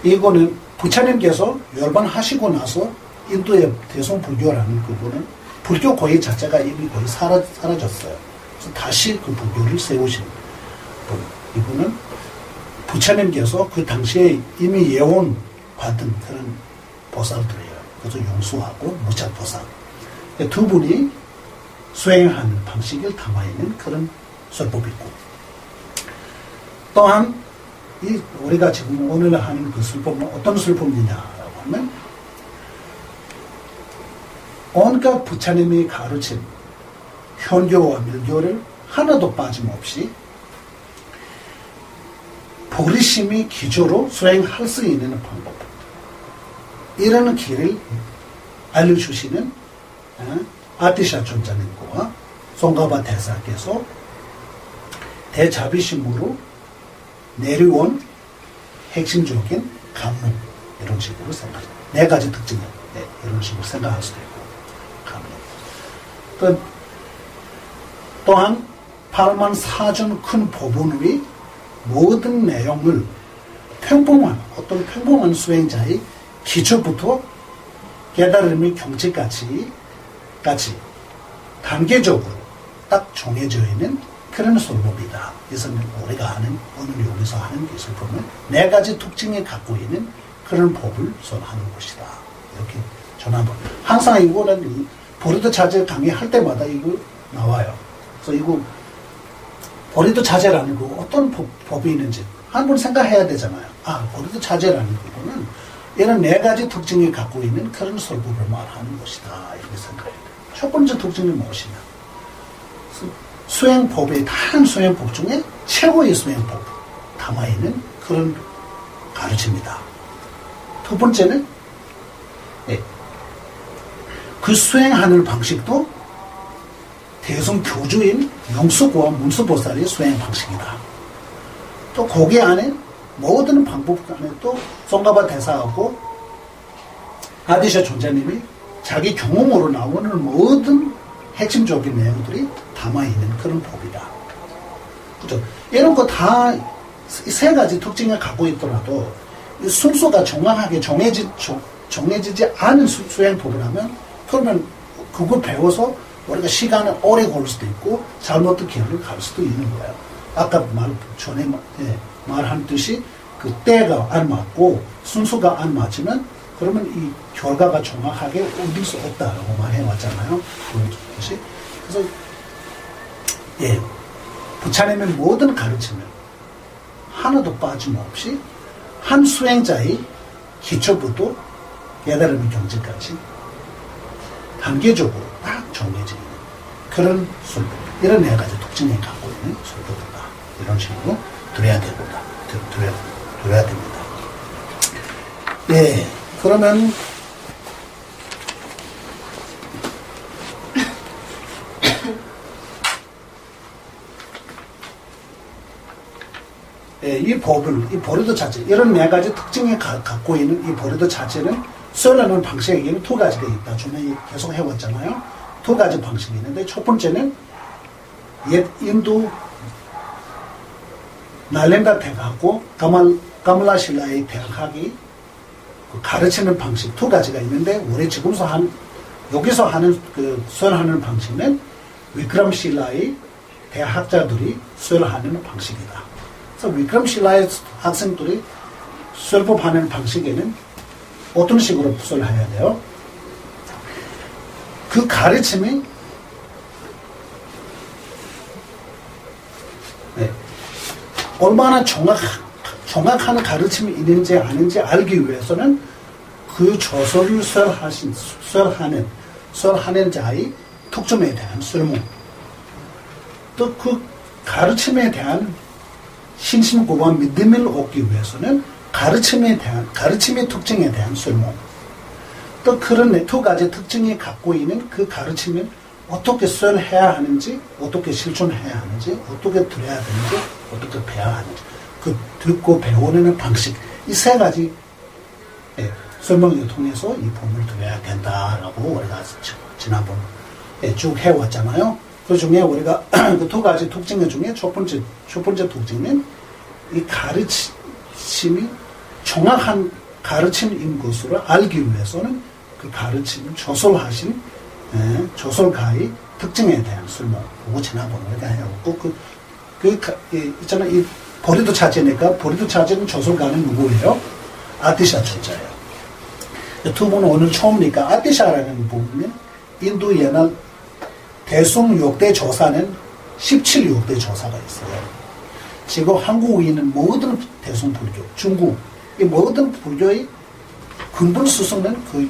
이거는 부처님께서 열반하시고 나서 인도의 대승불교라는 그거는 불교 고유 자체가 이미 거의 사라졌어요. 그래서 다시 그 불교를 세우신 분. 이분은 부처님께서 그 당시에 이미 예언 받은 그런 보살들이에요. 그래서 용수하고 무착보살. 두 분이 수행하는 방식을 담아있는 그런 설법이 있고, 또한 우리가 지금 오늘 하는 그 설법은 어떤 설법이냐라고 하면 온갖 부처님이 가르친 현교와 밀교를 하나도 빠짐없이 보리심이 기조로 수행할 수 있는 방법, 이런 길을 알려주시는 아티샤 존자님과 송가바 대사께서 대자비심으로 내려온 핵심적인 감론, 이런 식으로 생각합니다. 네 가지 특징을 이런 식으로 생각할 수도 있고, 감론. 또한 8만 4천 큰 법문의 모든 내용을 어떤 평범한 수행자의 기초부터 깨달음의 경지까지 단계적으로 딱 정해져 있는 그런 설법이다. 그래서 우리가 오늘 여기서 하는 이 설법은 네 가지 특징을 갖고 있는 그런 법을 설하는 것이다. 이렇게 전한번. 항상 이거는 보리도 자제 강의할 때마다 이거 나와요. 그래서 이거 보리도 자제라는 거 어떤 법이 있는지 한 번 생각해야 되잖아요. 보리도 자제라는 거는 이런 네 가지 특징을 갖고 있는 그런 설법을 말하는 것이다. 이렇게 생각해야 돼요. 첫 번째 특징은 무엇이냐? 수행법의 다른 수행법 중에 최고의 수행법 담아있는 그런 가르침이다. 두 번째는 그 수행하는 방식도 대승교주인 영수고와 문수보살의 수행 방식이다. 또 거기 안에 모든 방법 안에 또 송가바 대사하고 아디샤 존자님이 자기 경험으로 나오는 모든 핵심적인 내용들이 담아있는 그런 법이다. 그죠? 이런 거 다 세 가지 특징을 갖고 있더라도 순서가 정확하게 정해지지 않은 수행법이라면 그러면 그거 배워서 우리가 시간을 오래 걸릴 수도 있고 잘못된 길을 갈 수도 있는 거예요. 아까 전에 말한 듯이 그 때가 안 맞고 순서가 안 맞으면 그러면 이 결과가 정확하게 얻을 수 없다라고 말해왔잖아요. 그래서 부처님의 모든 가르침을 하나도 빠짐없이 한 수행자의 기초부터 깨달음의 경지까지 단계적으로 딱 정해져 있는 그런 설법, 이런 네 가지 특징을 갖고 있는 설법이다. 이런 식으로 들어야 됩니다. 그러면 이 법을, 이 보리도 자체, 이런 네 가지 특징을 갖고 있는 이 보리도 자체는 수행하는 방식에는 두 가지가 있다. 전에 계속 해왔잖아요. 두 가지 방식이 있는데, 첫 번째는 옛 인도 날렌다 대학하고 가말라 신라의 대학이 가르치는 방식 두 가지가 있는데, 우리 여기서 하는 수행하는 방식은 위크람 신라의 대학자들이 수행하는 방식이다. 그래서 위크람 신라의 학생들이 수행법하는 방식에는 어떤 식으로 수행해야 돼요? 그 가르침이 얼마나 정확한 가르침이 있는지 아닌지 알기 위해서는 그 저서를 수행하는 자의 특점에 대한 설명, 또 그 가르침에 대한 신심고와 믿음을 얻기 위해서는 가르침의 특징에 대한 설명, 또 그런 두 가지 특징이 갖고 있는 그 가르침을 어떻게 수행해야 하는지, 어떻게 실천해야 하는지, 어떻게 들어야 되는지, 어떻게 배워야 하는지, 그 듣고 배우는 방식, 이 세 가지 설명을 통해서 이 법을 들어야 된다라고 우리가 지난번 쭉 해왔잖아요. 그 중에 우리가 그 두 가지 특징 중에 첫 번째 특징은 이 가르침이 정확한 가르침인 것으로 알기 위해서는 그 가르침을 조설하신 조설가의 특징에 대한 설명, 그거 지난번에 우리가 해왔고, 있잖아, 이 보리도 차제니까, 보리도 차제는 조설가는 누구예요? 아티샤 존자예요. 두 분은 오늘 처음이니까 아디샤라는 부분은 인도 옛날 대승 6대 조사는 17 6대 조사가 있어요. 지금 한국에 있는 모든 대승 불교, 중국, 이 모든 불교의 근본 스승은 그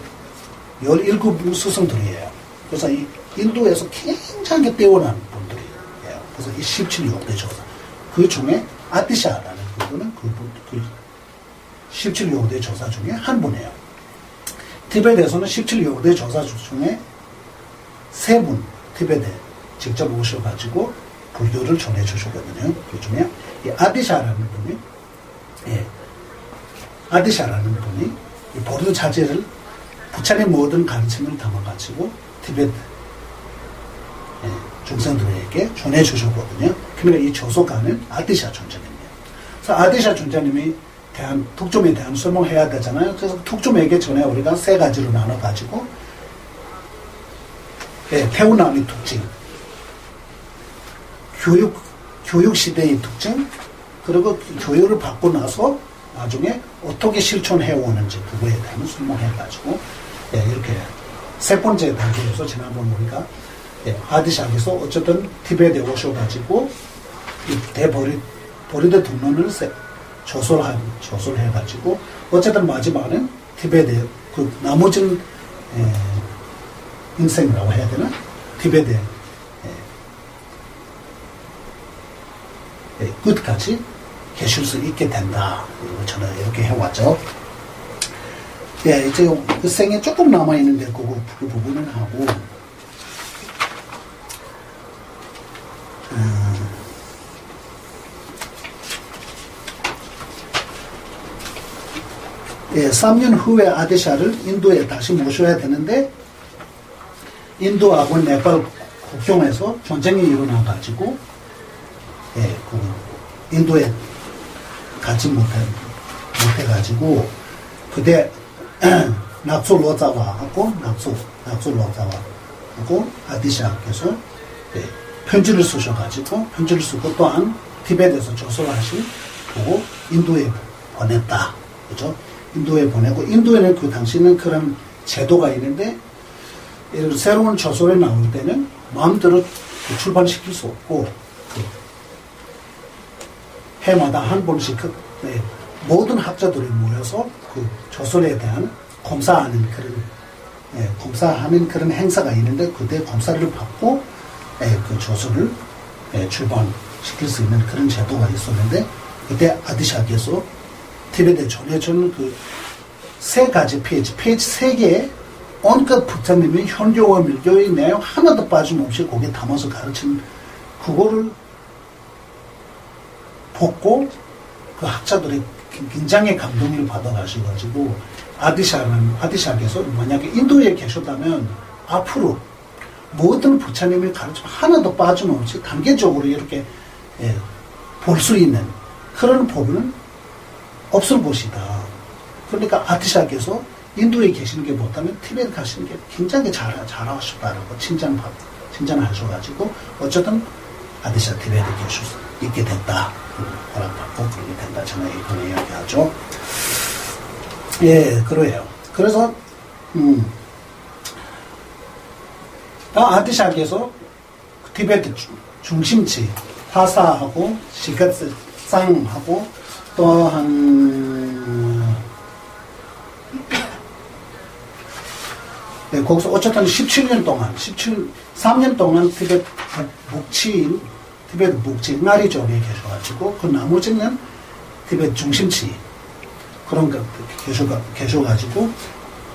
17 스승들이에요. 그래서 이 인도에서 굉장히 뛰어난 분들이에요. 그래서 이 17 6대 조사. 그 중에 아디샤라는 부분은 그 17 6대 조사 중에 한 분이에요. 티베트에서는 17 6대 조사 중에 3분 티베트에 직접 오셔가지고 불교를 전해주셨거든요. 그 중에 이 아디샤라는 분이, 아디샤라는 분이 이 보르도 자제를 부처님 모든 가르침을 담아가지고 티베트 중생들에게 전해주셨거든요. 그러니까 이 조소가는 아디샤 존자님이에요. 그래서 아디샤 존자님이 툭좀에 대한 설명해야 되잖아요. 그래서 툭좀에게 전에 우리가 3가지로 나눠가지고, 태어남의 특징, 교육시대의 특징, 그리고 교육을 받고 나서 나중에 어떻게 실천해 오는지 그거에 대한 설명해가지고, 이렇게 3번째 단계에서 지난번 우리가 아디샤에서 어쨌든 티베트에 오셔가지고 대보리대 등론을 조솔해가지고 어쨌든 마지막은 티베트에 그 나머지 인생이라고 해야 되나? 티베트에 끝까지 계실 수 있게 된다. 저는 이렇게 해왔죠. 이제 그 생에 조금 남아있는데 그 부분을 하고 예, 3년 후에 아디샤를 인도에 다시 모셔야 되는데 인도하고 네팔 국경에서 전쟁이 일어나가지고 그 인도에 가지 못해가지고 그때 낙소 로자와하고 낙소 로자와하고 아디샤께서 편지를 쓰셔가지고 편지를 쓰고 또한 티베트에서 조sol하신 보고 인도에 보냈다. 그죠? 인도에 보내고 인도에는 그 당시는 그런 제도가 있는데 새로운 조sol에 나올 때는 마음대로 출판시킬 수 없고 해마다 한 번씩 모든 학자들이 모여서 그 조sol에 대한 검사하는 그런 행사가 있는데 그때 검사를 받고 그 조sol을 출판시킬 수 있는 그런 제도가 있었는데 그때 아디샤께서 티베트에 전해준 그 3가지 페이지 3개에 온갖 부처님이 현교와 밀교의 내용 하나도 빠짐없이 거기에 담아서 가르친 그거를 보고 그 학자들이 굉장히 감동을 받아가셔가지고 아디샤께서 만약에 인도에 계셨다면 앞으로 모든 부처님의 가르침 하나도 빠짐없이 단계적으로 이렇게 볼 수 있는 그런 법은 없을 것이다. 그러니까 아디샤께서 인도에 계시는 게 못하면 티베트 가시는 게 굉장히 잘하셨다라고 칭찬하셔가지고 어쨌든 아디샤 티베트에 계실 수 있게 됐다. 허락받고 그렇게 된다. 저는 이번에 이야기하죠. 그래요. 그래서 아디샤께서 티베트 중심지 화사하고 시가상하고 또한 거기서 어쨌든 17년 동안 3년 동안 티베트 묵지 나리 쪽에 계셔가지고 그 나머지는 티베트 중심지 그런 거 계셔가지고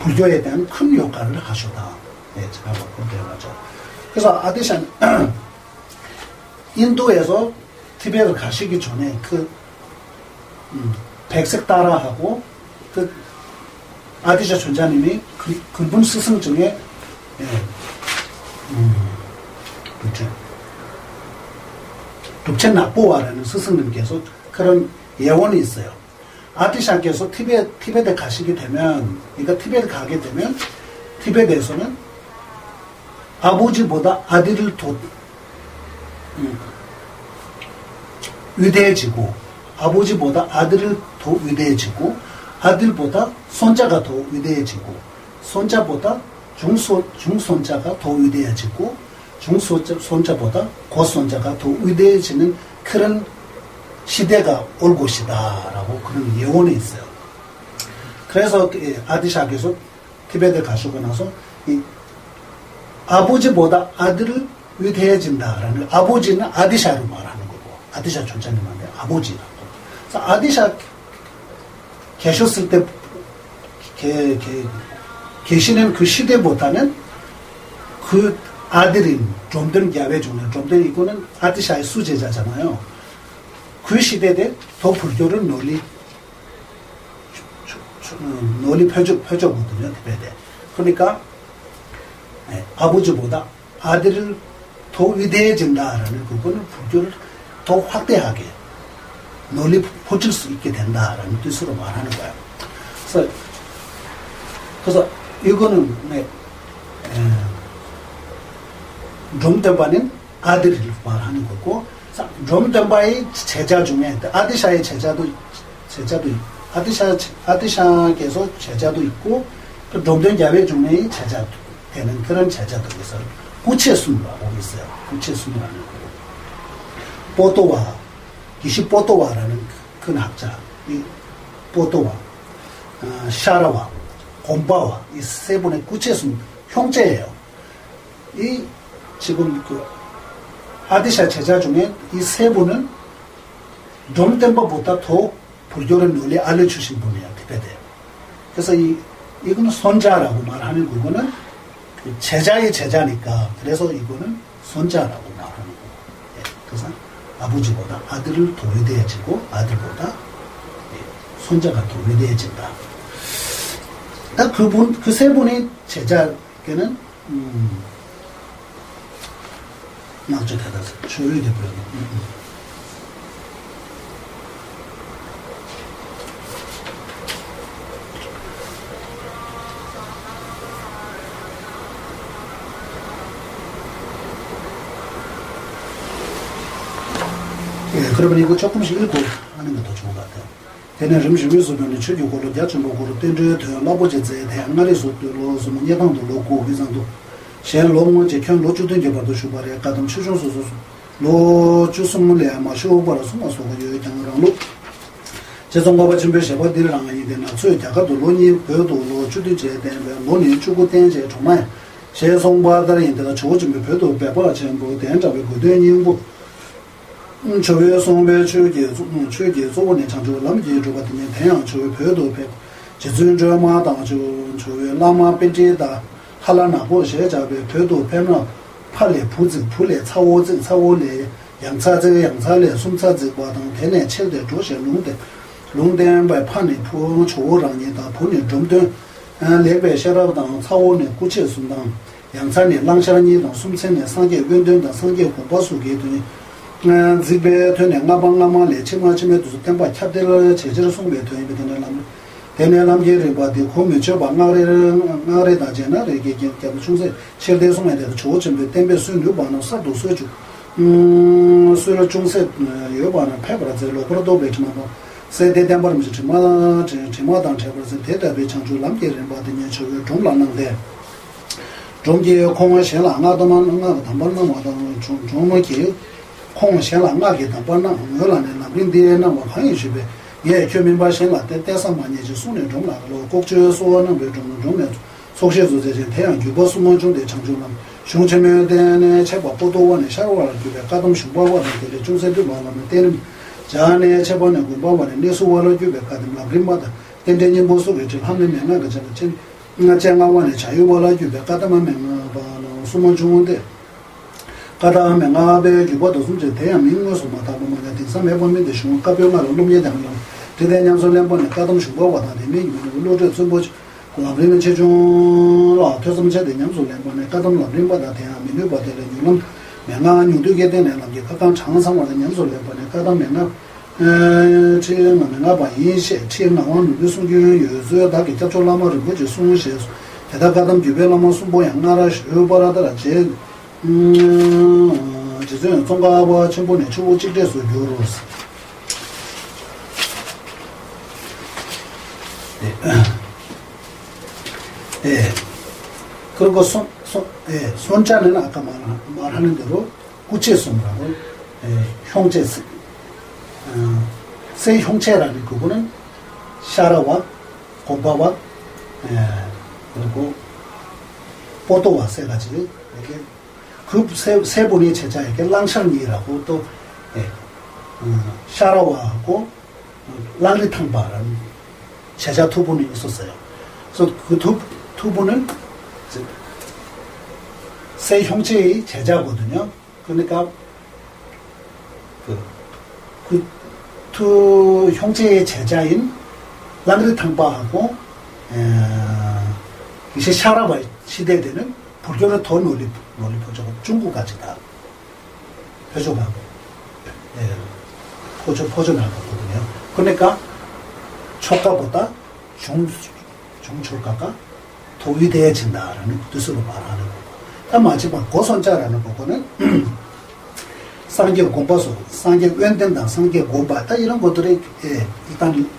불교에 대한 큰 역할을 하셨다. 제가 그렇게 하죠. 그래서 아디샤는 인도에서 티베트 가시기 전에 그 백색 따라하고 그 아디샤 존자님이 근본 스승 중에 룩첸 나뽀와라는 스승님께서 그런 예언이 있어요. 아디샤께서 티베트에 가시게 되면, 그러니까 티베트 가게 되면 티베트에서는 아버지보다 아들을 더 위대해지고 아버지보다 아들을 더 위대해지고 아들보다 손자가 더 위대해지고 손자보다 중손자가 더 위대해지고 중손자보다 고손자가 더 위대해지는 그런 시대가 올 것이다라고 그런 예언이 있어요. 그래서 아디샤께서 티베트에 가시고 나서 이 아버지보다 아들을 위대해진다라는, 아버지는 아디샤로 말하는 거고, 아디샤 존자님한테 아버지라고. 그래서 아디샤 계셨을 때 계시는 그 시대보다는 그 아들인 좀더 야외 중에 좀더 이거는 아디샤의 수제자잖아요. 그 시대 때 더 불교를 널리 펴줬거든요, 티베트에. 그러니까 아버지보다 아들을 더 위대해진다라는 부분은 불교를 더 확대하게 널리 퍼질 수 있게 된다라는 뜻으로 말하는 거예요. 그래서 이거는 롬담바는 아들을 말하는 거고, 롬담바의 제자 중에 아디샤의 제자도 아디샤께서 제자도 있고, 롬담 야외 중에 제자 되는 그런 제자도 있어요. 구체순이라고 있어요. 구체순이라는 거고, 보도와 기시보도와라는 큰 학자, 이 보도와 샤라와 곰바와 이 세 분의 구체순 형제예요. 이 지금 그 아디샤 제자 중에 이 세 분은 롬담바보다 더 불교를 널리 알려주신 분이에요, 티베트에. 그래서 이거는 손자라고 말하는 부분은 그 제자의 제자니까, 그래서 이거는 손자라고 말하는 거고. 그래서 아버지보다 아들을 더 위대해지고, 아들보다 손자가 더 위대해진다. 그 세 분의 제자에게는 낙조 대다서 조율이 되고요. 그러면 이거 조금씩 읽고 하는 것도 좋은 것 같아요. 대내 점심에서는 최고로 야천로고로 땡저에 라보제제 대항아리서 로서 예방도 로고 위상도 셰로모 제현 로주든 개발도 슈바레 가동 추종소소 로주스물레 마쇼바로 소마소고 요장으로 제송바바 준비 셰바들랑 이데나 소야가도 로니 배도 로주드제 대는 로니 주고 땡제 정말 제송바들인데가 저 준비 배도 배바 전부 대장을 고대님부 저의 송배 최계 조원의 창조 남지 조거든요. 태양 저의 배도 배 제준저 마당 저의 라마 벤제다 할라나 보셔자베 배도 배나 팔레 부즈 풀레 차오즈 차오레 양차저 양차레 숨차즈 과당 대내 체대 조셔 롱된 바 판리 푸 초랑니다 본이 좀더 레베 셔라당 차오네 구체 순당 양차네 랑샤니 당 숨체네 상계 운동다 상계 공부수게 되니 집에 되는 나방나만 레치마치메도 tempa 찹들 제대로 송배 되는 남 대내 남계를 봐도 고미쳐 방아래는 나래다잖아. 이게 개개 중세 실대 송에 대해서 조점에 템베 수요 반응 사도 소주 수요 중세 요반은 페브라즈로 그러도 베트남 세대 담바름 지마 지마당 제버스 대답에 창조 남계를 봐도냐 저 종란는데 종계 공원 신랑아도만 응아 담반만 와도 종목이 공시랑아게 담반나 응을안에 남린데나 뭐 한이시베 예 교민바신라 대대상만이지 손에 좀 나로 꼭지소는 좀 속시조제 태양 규보수문 중대 창조남 흉체면대네 제법 보도원의 샤워를 규배 가동 흉보원의 대리 중세도 말하면 때는 자네 제번에 군보원의 내수원을 규배 가동 남린마다 땡땡님 보수를 좀 하는 명가 그잖아 진 장강원의 자유원을 규배 가동만 명가 수문 중인데 가다 명아베 규보도 숨제 대양 민고수 마다보면 대삼에 보면 대중 가병을 놈에 당는 대대냥솔렘번에 가동 흉보원의 대미 로저 좀보 라브리는 최종 아트섬제 대냥솔렘번에 가동 라브리마다 대양 민고바들 유는 명아 뉴드게 되는 게 가강 장상원의 냥솔렘번에 가동 명아 지금 명아바 인시 치나원 뉴스규 유저 다게 잡초라마를 보지 숨시 대다 가동 규배라마 숨보 양나라 슈바라더라 제 지금 통과와 첨부는 추후 직대수 요로스 예. 그리고 손자는 아까 말하는 대로 구체성이라고, 형제, 세 형체라는 그거는 샤라와 고바와, 그리고 보도와 세 가지, 이렇게 그 세 분의 제자에게 랑샹리라고 또, 샤라와하고 랑리탕바라는 제자 두 분이 있었어요. 그래서 그 두 분은 세 형제의 제자거든요. 그러니까 그 두 형제의 제자인 랑리탕바하고 이제 샤라바 시대 때는 불교를 더 널리 퍼져고 중국까지 다 펴져가고 퍼져나가거든요. 그러니까 초가보다 중초가가 더 위대해진다라는 뜻으로 말하는 거고, 마지막 고선자라는 거는 상계 공부소, 상계 웬된다, 상계 공부다 이런 것들이 일단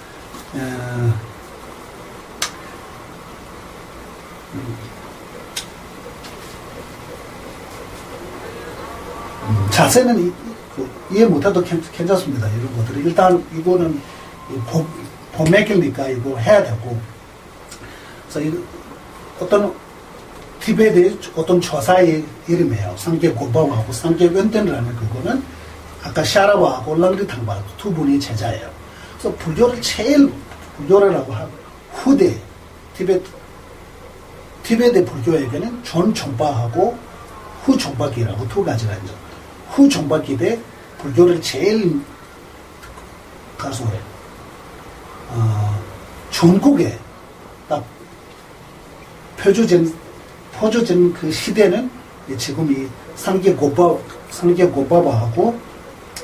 자세는 이해 못해도 괜찮습니다. 이런 것들이 일단 이거는 봄맥이니까 이거 해야 되고, 그래서 어떤 티베트의 어떤 조사의 이름이에요. 상계 고바와하고 상계 웬덴이라는 그거는 아까 샤라와하고 랑리탕바 두 분이 제자예요. 그래서 불교라고 하고 후대 티베트 불교에게는 전 종파하고 후 종파기라고 두 가지가 있죠. 후 종파기 때 불교를 제일 가서 전국에 딱 퍼져진 그 시대는 지금 이 상계 고바바하고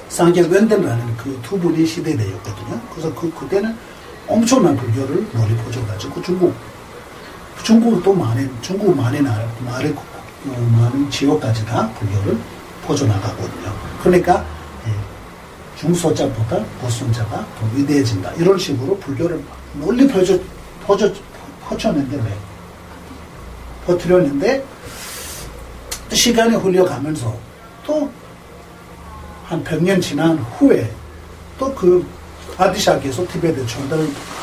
상계 웬덴이라는 그 두 분의 시대였거든요. 그래서 그때는 엄청난 불교를 널리 퍼져가지고 중국도 많은 지역까지 다 불교를 퍼져나가거든요. 그러니까 중소자보다 고선자가 더 위대해진다. 이런 식으로 불교를 널리 퍼졌는데 퍼뜨렸는데 시간이 흘러가면서 또 한 100년 지난 후에 또 그 아디샤께서 티베트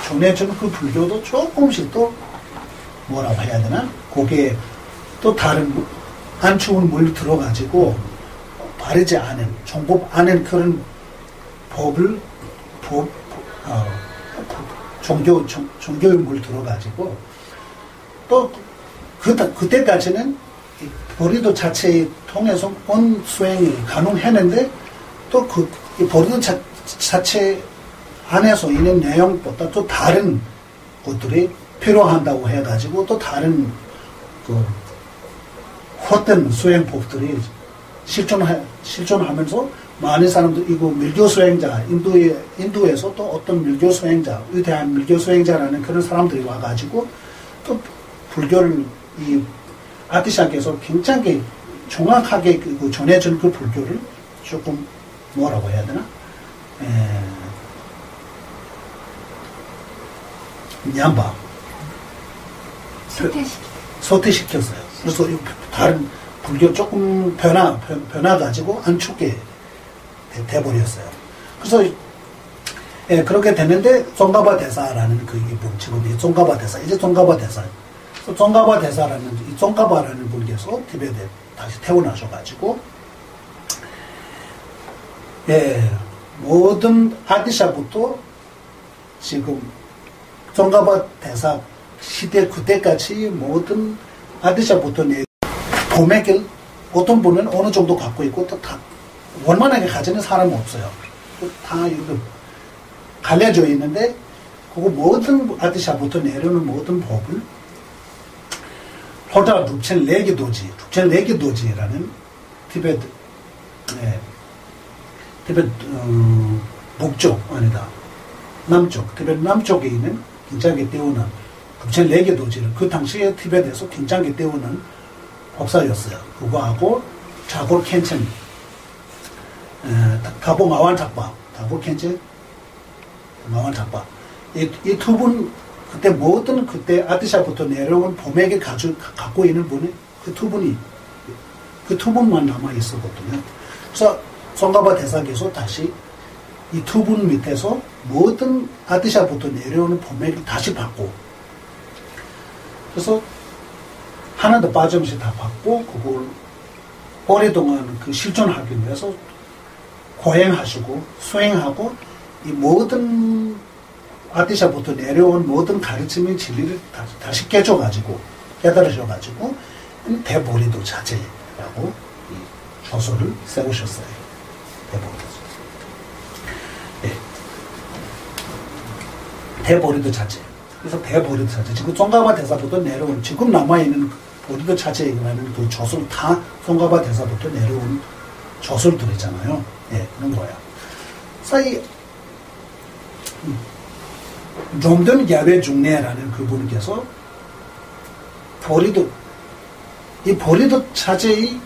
전해주는 그 불교도 조금씩 또 뭐라고 해야 되나? 거기에 또 다른 안 좋은 물 들어가지고 바르지 않은 정법 않은 그런 종교의 물 들어가지고 또 그때까지는 보리도 자체에 통해서 온 수행이 가능했는데 또 그 보리도 자체 안에서 있는 내용보다 또 다른 것들이 필요한다고 해가지고 또 다른 그 헛된 수행법들이 실존하면서 많은 사람들 이거 밀교 수행자 인도에서 또 어떤 밀교 수행자 위대한 밀교 수행자라는 그런 사람들이 와가지고 또 불교를 이 아티샤께서 굉장히 정확하게 전해준 그 불교를 조금 뭐라고 해야 되나? 냠바 소퇴시켰어요. 그래서 다른 불교 조금 변화가지고 안 죽게 돼버렸어요. 그래서 그렇게 됐는데 종가바 대사라는 그 지금 종가바 대사 이제 종가바 대사 종가바 대사라는 이 종가바라는 분께서 티베트에 다시 태어나셔가지고 모든 아디샤부터 지금 종가바 대사 시대 그때까지 모든 아디샤부터 도매길 어떤 분은 어느 정도 갖고 있고 또 다 원만하게 가지는 사람은 없어요. 다 이거 갈려져 있는데 그거 모든 아디샤부터 내려오는 모든 법을 호다 룹첸 레기도지라는 티베트 티베트 북쪽 아니다 남쪽 티베트 남쪽에 있는 굉장히 뛰어난 룹첸 레기도지를 그 당시에 티베트에서 굉장히 뛰어난 법사였어요. 그거하고 자골 켄첸 다보 마완 작바 다보 켄첸 마완 작바 이 두 분 그때 모든 그때 아디샤부터 내려온 봄에게 갖고 있는 분이 그 두 분만 남아 있었거든요. 그래서 송가바 대사께서 다시 이 두 분 밑에서 모든 아디샤부터 내려오는 봄에게 다시 받고, 그래서 하나도 빠짐없이 다 받고 그걸 오랫동안 그 실존하기 위해서 고행하시고 수행하고 이 모든 아디샤부터 내려온 모든 가르침의 진리를 다시 깨달으셔가지고 대보리도 자제라고 이 조서를 세우셨어요. 대보리도. 예. 대보리도 자제. 그래서 대보리도 자제. 지금 송가바 대사부터 내려온 지금 남아있는 보리도 자제라는 그 조술 다 송가바 대사부터 내려온 조술들이잖아요. 예, 그런 거야. 사이 롬든 야외 중내라는 그분께서 이 보리도 자제의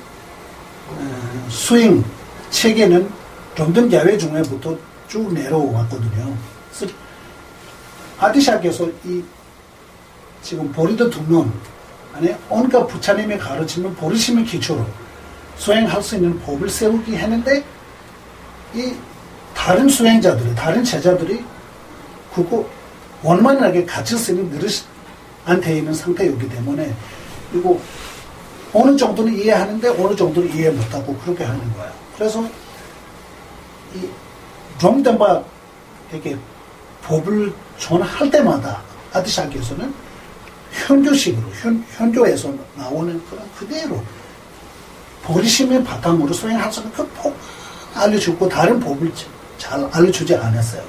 수행 체계는 롬든 야외 중내부터 쭉 내려왔거든요. 그래서 아디샤께서 이 지금 보리도 등론 안에 온갖 부처님의 가르치는 보리심의 기초로 수행할 수 있는 법을 세우기 했는데 이 다른 수행자들이 다른 제자들이 그거 원만하게 가질 수 있는 느릇이 안 돼 있는 상태이기 때문에 이거 어느 정도는 이해하는데 어느 정도는 이해 못하고 그렇게 하는 거야. 그래서 이 롬덴바에게 법을 전할 때마다 아디샤께서는 현교식으로 현교에서 나오는 그런 그대로 보리심의 바탕으로 수행할 수 있는 그 법 알려주고 다른 법을 잘 알려주지 않았어요.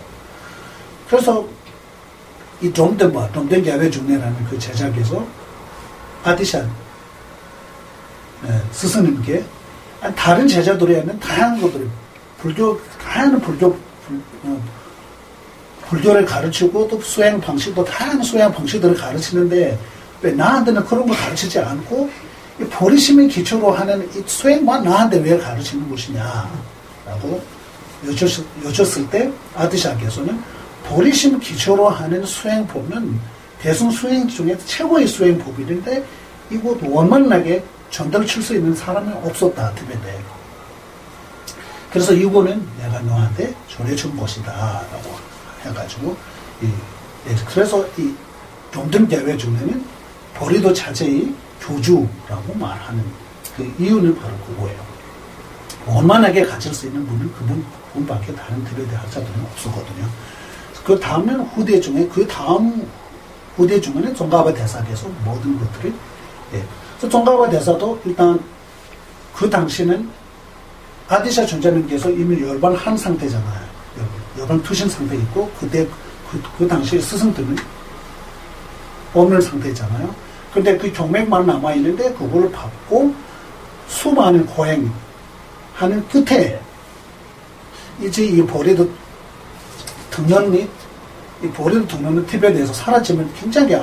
그래서 이 롬덴 야외 중내라는 그 제자께서 아디샤 스승님께 다른 제자들에는 다양한 것들을 다양한 불교를 가르치고 또 수행 방식도 다양한 수행 방식들을 가르치는데 왜 나한테는 그런 거 가르치지 않고 이 보리심의 기초로 하는 이 수행만 나한테 왜 가르치는 것이냐라고 여쭸을 때 아디샤께서는 보리심 기초로 하는 수행법은 대승 수행 중에 최고의 수행법인데 이곳 원만하게 전달칠 수 있는 사람은 없었다 티베트에. 그래서 이거는 내가 너한테 전해준 것이다 라고 해가지고 그래서 이 롬든 야외 중에는 보리도 자제의 교주라고 말하는 그 이유는 바로 그거예요. 원만하게 가질 수 있는 분은 그분밖에 다른 티베트 학자들은 없었거든요. 그 다음에는 후대 중에 그 다음 후대 중에는 송가바 대사께서 모든 것들을 그래서 송가바 대사도 일단 그 당시는 아디샤 존자님께서 이미 열반한 상태잖아요. 열반 투신 상태 있고 그때 그 당시 스승들은 없는 상태잖아요. 근데 그 경맥만 남아 있는데 그걸 받고 수많은 고행하는 끝에 이제 이 보리도 등년이 이 보리도 등년은 티베트에서 사라지면 굉장히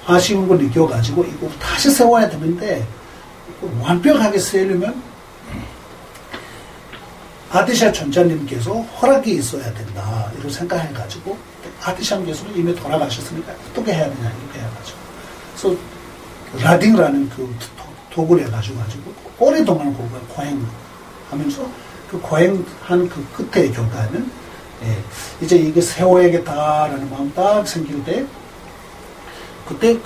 아쉬운 걸 느껴가지고 이거 다시 세워야 되는데 완벽하게 세우려면 아디샤 전자님께서 허락이 있어야 된다 이렇게 생각해가지고 아디샤님께서는 이미 돌아가셨으니까 어떻게 해야 되냐 이렇게 해가지고 그래서 라딩이라는 그 도구를 해가지고 오랫동안 그걸 고행하면서 그 고행한 그 끝의 결과는 이제 이게 세워야겠다라는 마음 딱 생길 때 그때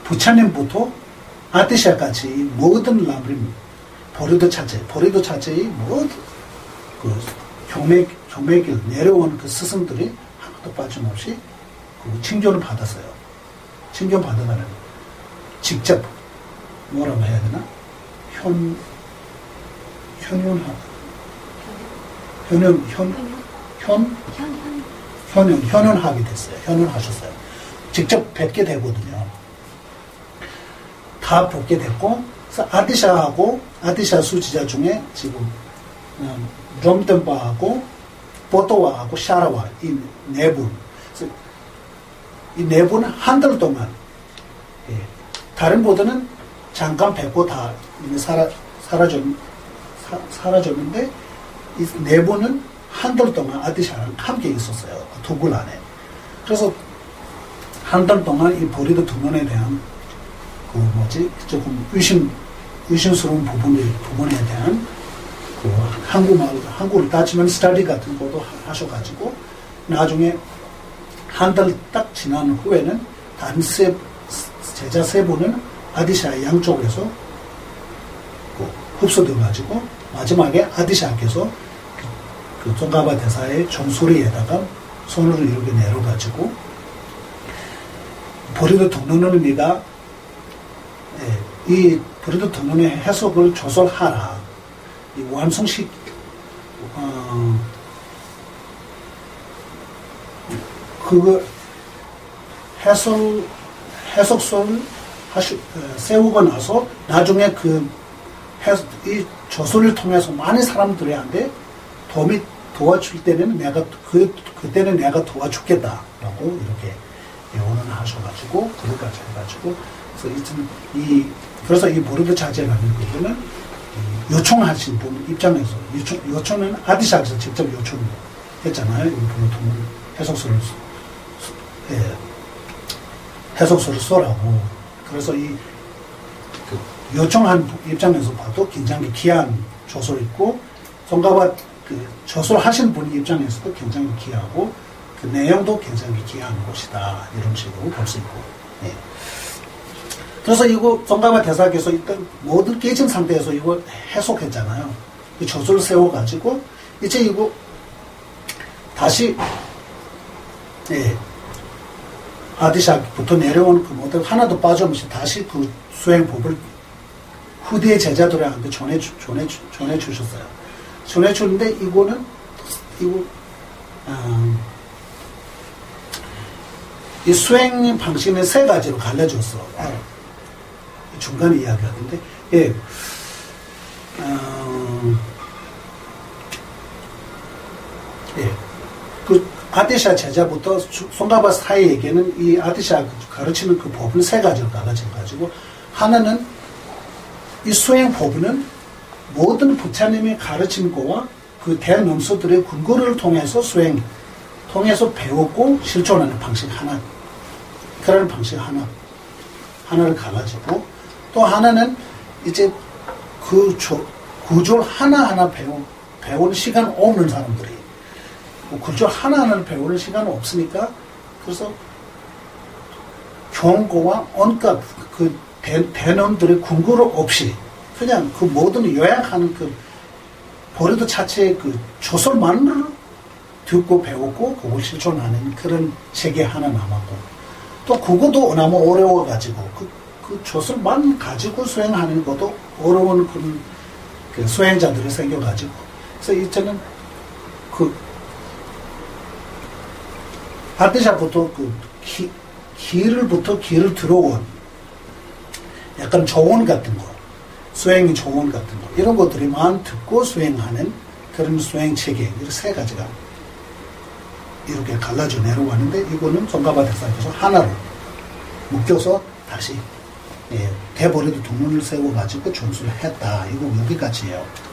부처님부터 아디샤까지 모든 람림 보리도 자체의 모든 그 경맥길 내려온 그 스승들이 하나도 빠짐없이 그 칭견을 받았어요. 칭견 받으면 직접 뭐라고 해야 되나? 현현하게 됐어요. 현현하셨어요. 직접 뵙게 되거든요. 다 뵙게 됐고, 그래서 아디샤 수지자 중에 지금 롬덴바하고 보토와하고 샤라와 이 네 분, 이 네 분은 한 달 동안 다른 보드는 잠깐 뵙고 다 사라졌는데 이 네 분은 한 달 동안 아디샤랑 함께 있었어요. 도굴 안에. 그래서 한 달 동안 이 보리드 둥론에 대한 조금 의심스러운 부분에 대한 한국을 따지면 스터디 같은 것도 하셔가지고 나중에 한 달 딱 지난 후에는 다른 제자 세 분은 아디샤 양쪽에서 흡수돼가지고 마지막에 아디샤께서 그 종가바 대사의 종소리에다가 손으로 이렇게 내려가지고 보리드 둥론의 의미가 이 보리드 둥론의 해석을 조설하라. 이 완성식 그거 해석서를 세우고 나서 나중에 이 조서를 통해서 많은 사람들한테 도와줄 때는 그때는 내가 도와주겠다라고 이렇게 예언을 하셔가지고 그것까지 해가지고 그래서 이 보리드 자제라는 부분은 요청하신 분 입장에서 요청은 아디샤에서 직접 요청했잖아요. 이 보통 해석서를 써라고. 그래서 요청한 입장에서 봐도 굉장히 귀한 조서를 있고 종가바 조서를 하신 분 입장에서도 굉장히 귀하고 그 내용도 굉장히 귀한 것이다. 이런 식으로 볼 수 있고. 예. 그래서 이거 종가바 대사께서 일단 모든 깨진 상태에서 이거 해석했잖아요. 이 조서를 세워가지고 이제 이거 다시 아디샤부터 내려온 그 모델 하나도 빠짐없이 다시 그 수행법을 후대의 제자들한테 전해주셨어요. 전해주는데 이 수행 방식은 세 가지로 갈라졌어. 중간에 이야기하던데, 그 아디샤 제자부터 송가바 사이에게는 이 아디샤 가르치는 그 법은 세 가지로 갈라져가지고 하나는 이 수행 법은 모든 부처님이 가르친 거와 그 대명수들의 근거를 통해서 통해서 배우고 실천하는 방식 하나, 그런 방식 하나를 갈라지고 또 하나는 이제 그 구조 하나하나 배우는 시간 없는 사람들이 구조 하나하나를 배우는 시간은 없으니까 그래서 경고와 온갖 그 대론들의 근거를 없이 그냥 그 모든 요약하는 그 보리드 자체의 그 조설만으로 듣고 배웠고 그걸 실천하는 그런 세계 하나 남았고 또 그것도 너무 어려워가지고 그 조설만 가지고 수행하는 것도 어려운 그 수행자들이 생겨가지고 그래서 이제는 아디샤부터 길을 들어온 약간 조언 같은 거, 수행의 조언 같은 거, 이런 것들이만 듣고 수행하는 그런 수행 체계, 이렇게 세 가지가 이렇게 갈라져 내려왔는데, 이거는 종가바 대사께서 하나로 묶여서 다시, 대보리드 둥론을 세워가지고 전수를 했다. 이거 여기까지예요.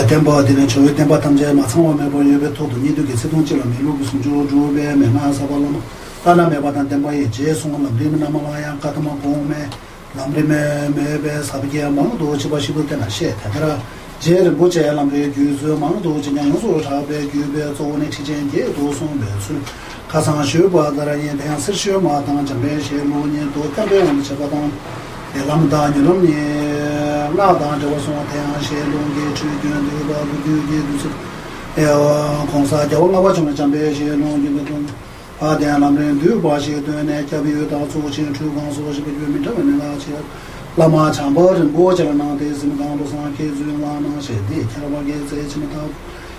덴바디는 저희 덴바 탐제 마상와 매번 예배 토도 니도게 세동지라 메로기 순조 조베 메나 사발로 따나 매바단 덴바에 제송을 남리면 남아야 가다만 보메 남리메 메베 사비게야 마도 집어시고 때나 시 대더라 제를 보제람의 규수망도 진양소 사배 규배 조원의 지진계 도송배수 가상쇼바다라니 대한 스쇼마당 점배시로니 도탑배원 제바당 람다니롬니 나당 저소나 대한 셰롱게 주견도 바부규게 두스 공사 저원가 좀 점배시로니 아대한람의 두바시도네 자비유다 조진 주강소시 비유미터는 나치 라마 참버는 보절나 대스미강도 상케 주나나 셰디 캐바게 제치미타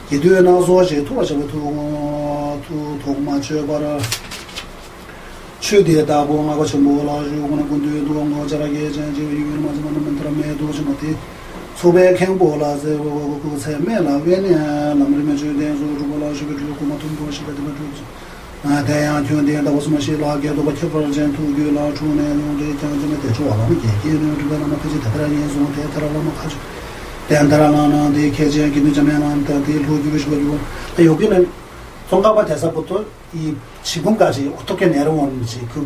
기도나 소시 토바시부터 투 통마쳐바라 최대다 보마가 전부라 주고는 군도도 뭐저라게 전지 유는 맞는 만들면 도시마티 소배 행보라서 그 세메라 왜냐 남르면 주된 소르보라 주고 고마tum 도시가 되면 대양 교대다 보스마시라게도 버텨버전 투교라 주네 농데 장점에 대조하는 게 기능 그거는 맞지 다라니 좀 대다라마 가지 대한다라나나 대케제 기능점에는 다들 도주시고 여기는 송가바 대사부터 이 지금까지 어떻게 내려오는지 그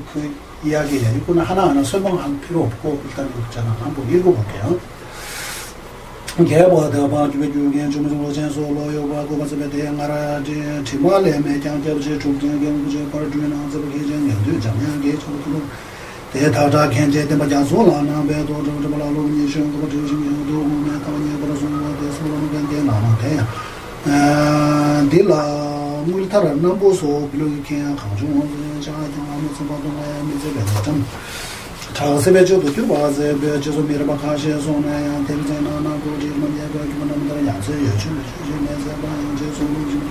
이야기예요. 이거는 하나하나 설명할 필요 없고 일단 있잖아. 한번 읽어볼게요. 개보다 봐 주변에 좀 전소로 요바고 가서 대양아라 지마레 매장저지 중견 경제 버주나 저거 계정 연도 장량게 저도 대타자 견제대 마장소라나 배도 좀 말로 니션도 조심도 오면 타니 버서는 대소는 견제 나는데 딜라 물타라 넘보소 블로게 강중 자장 아무서 봐도 미제가 좀 자세베저도 들어와서 베저서 미르바카시에서는 템제나나 고지만야가 그만한다 양세 여주 주면서 방제소는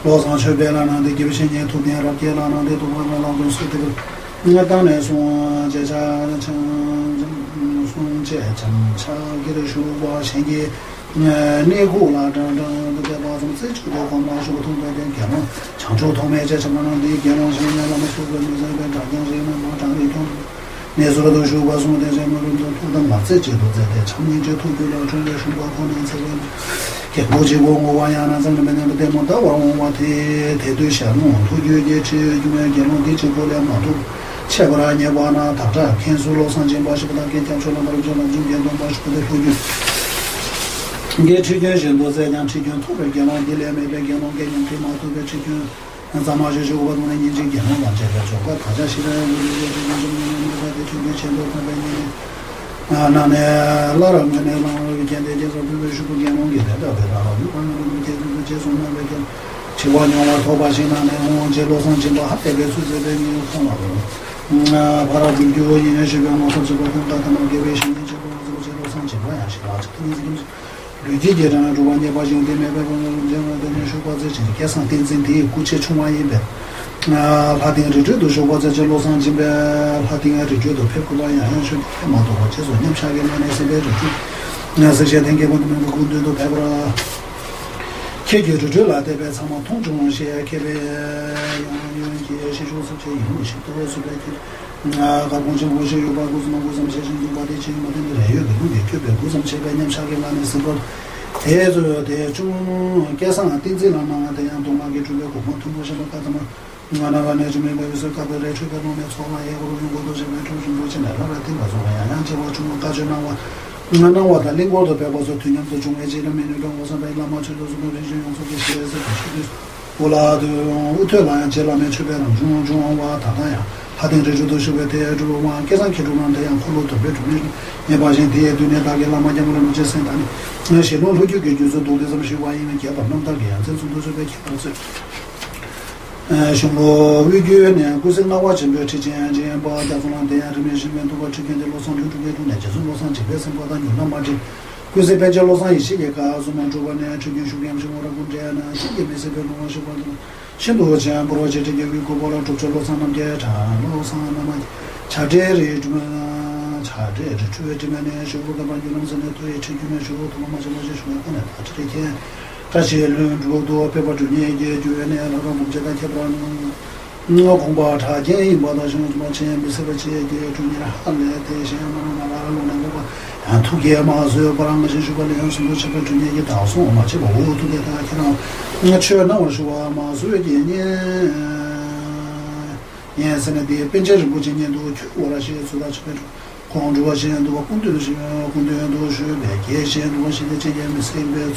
로상셔벨라나데 기비신예 토비아라케라나데 도마나도 스티브 니가단에서 제자는 손제 참차기를 주와 생기 내고라다다 그래서 제주도 공마쇼 통과된 경우 창조 통매제 전문은 네 경우 신나는 소변에서 장경제는 마장이 통 내서도 주고서 대전으로 통당 맞제도在참여제 통교로 전례 신고 하는 세계 개고지고 와야나 상면에 대모다 와와티 대도시하는 도교제 지유의 경우에 지고려마도 최고라 예바나 다자 캔술로 상진바시보다 괜찮으나 말로는 중견도 바시보다 후주 이게 지견신도 세냥 지견 토를 경험 딜레메베 경험 개념 테마토베 지견 자마제 주고받는 인지 경험 완전해서 가자 시간 우리 좀 전도 나네 나네 라라면에 나오게 된대서 부르시고 경험이 되다 배라고 그런 게 제송나 배게 지원용을 도바시나네 언제로선 진도 합대게 수제되는 상황으로 바로 비디오 인해시면 어서 저거 한다는 게 외신이 저거 진도야 시라 특히 류지제라는 주관에 빠진 데에 배우는 점은 쇼바제 계산 된진데 구체 총화인데 하딩 리주도 쇼바제 로산 집에 하딩 리주도 페코바야 현실 모두 제소 님샤게 만에서 배우지 나서 제den게 보면 군도도 배우라 계교주라 대배 상마 통중시에 개배 연기 시조서 제 임시도 수배기 가공정 보시 요바고스만 고삼 세신도 바디 지금 모든 해요. 그 교배 고삼 세배님 사게 많은 스고 대조 대중 계산 띵지라마 대양 동학에 주고 고모 통보셔도 가자마 나나가네 좀 해서 가버레 추가로면 소마에 오르는 것도 좀 좀 보지나 라라tin 가서 야양 제가 좀 가져 나와 나나와 달린 것도 배워서 튜닝도 좀 해지는 메뉴가 무슨 배라 맞춰서 좀 해주는 소개시에서 올라도 우트라야 제라면 추배는 중중와 다다야 하든 제주도 시베 대주로만 계산 기록만 대한 콜로도 배주는 예바진 대에 눈에 다게 라마장으로 제센다니 내시로 로규게 주소 도대서 시와이는 개바 넘다게 전수도 저게 기도서 shumo 위규네 고생 나와 준비 지진 지진 바다서는 대한 리미시멘도 같이 견데 로선 유튜브에 두네 제수 로선 집에서 보다 유나 마지 고생 배제 로선 이시게가 좀만 줘봐네 저기 주변 좀 오라 군대나 이게 메시지를 놓으셔 봐 신도 제한 프로젝트 위고 보러 쪽 로선 남게 자 로선 남아 차제리 좀 차제 주에지면에 쇼부가 반주는 전에 또 책임에 쇼부 도마저 맞아 쇼는 어떻게 다시 루도 페퍼 주니에 주에네 알아서 문제가 개발하는 공부 자제 뭐다 좀 뭐지 미세버지 주니라 할래 대신하는 나라로는 거 투게 마서 바람을 주고는 연습도 쳐 주니에 다소 맞지 뭐 두게 다 그냥 나 추어나 오셔와 마서 얘기니 예선에 대해 벤처를 보진년도 오라시 수다치고 공주가 시행도 군대도 군대도 쉬네 계시는 것인데 제게는 생배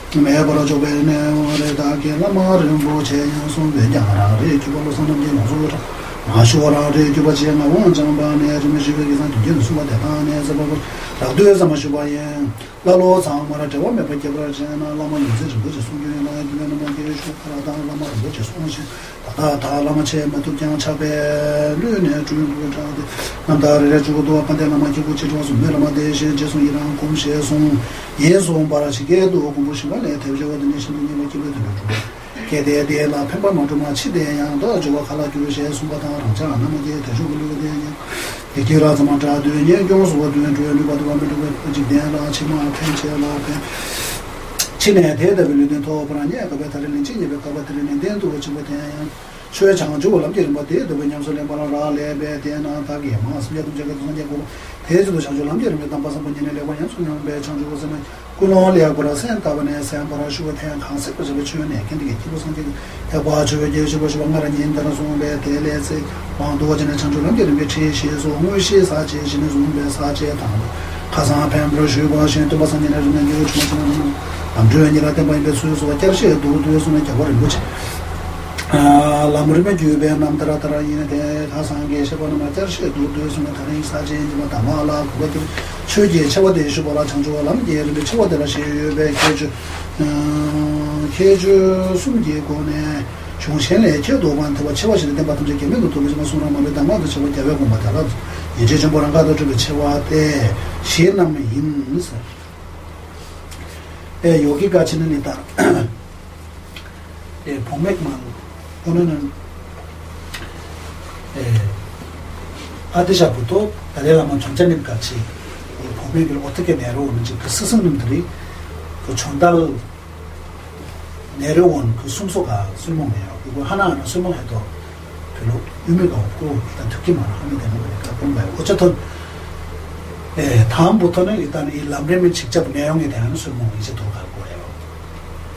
주 매버러 조배네 오래다게 나마르는 보체는 손배냐라를 기본로 선언된 모습으로 마시오라를 기본지나 원장반에 좀 지금에서 되는 수가 대단해서 뭐 라도에서 마시바에 라로 상마라 저와 몇 번째 버전나 라마는 이제 좀 송교나 되는 뭐 계속 하다 라마를 뭐 송시 다 라마체 마투장 차베 르네 주는 거라데 남다를 주고도 판데나마 주고 지도서 메라마데시 제송이랑 공시에송 예송 바라시게도 공부시발에 대저거든 신님이 기도를 주고 게데데라 펜바모도마 치데양도 저와 칼라주시에 송바다랑 자 나머지 대주고를 되냐 이기라자만 자드니 교수가 되는 주요를 받아가면서 지대라 치마 펜체라 펜 친에 대대별로 도브라니야 가베타르는 진입에 가베타르는 데도 지고대야 최 장주고 남기는 뭐데 도변양소래 바라라레 베데나 다게 마스려도 저거 동작고 대주도 장주 남기는 담바서 본진에 레고냐 소년 배 장주고서는 군원리아 보라선 타번에 샘바라슈고 태양 컨셉을 좀 주요네 근데 기본 성격 해봐 저게 저거 방가라니 인다는 소문에 대레세 왕도전에 장주 남기는 게 제시에서 홍시 사제시는 소문에 사제에 당 가상 뱀브로슈고 신도 바선이나 좀 이거 좀 남주연이라 때문에 수수가 결시에 도도에서는 저거를 뭐지 라무르메 주베 남다라다라 이네 가상게 셔보는 마저시 도도에서는 다른 사제인지 뭐 담아라 그것들 최지에 최고대 수보라 창조가 남제를 최고대라 시베 계주 숨지고네 중심에 제도만 더 채워지는 데 같은 적이 있는 것도 좀 소나마에 담아도 저 대외고 맞아라 이제 좀 보란 가도 좀 채워대 시남이 있는서 여기까지는 일단 봉맥만 오늘은 아디샤부터 달레라몬 전자님 같이 봉맥을 어떻게 내려오는지 그 스승님들이 그 전달 내려온 그 순서가 설명해요. 이거 하나하나 설명해도 별로 의미가 없고 일단 듣기만 하면 되는 거니까 그런 거예요. 어쨌든 다음부터는 일단 이 람렘의 직접 내용에 대한 설명을 이제 들어갈 거예요.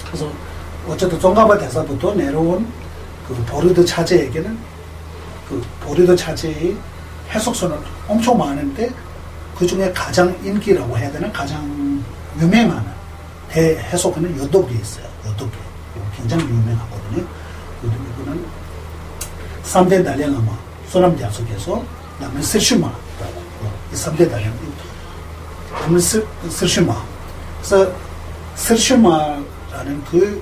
그래서 어쨌든 종가바 대사부터 내려온 그 보르드 차제에게는 그 보르드 차제의 해석서는 엄청 많은데 그 중에 가장 인기라고 해야 되나 가장 유명한 대해석은 요독이 있어요. 요독이 굉장히 유명하거든요. 이거는 3대 달량아마 소남 약속에서 남은 스르슈마라고 이 3대 달량 남은 스르슈마 그래서 스르슈마라는 그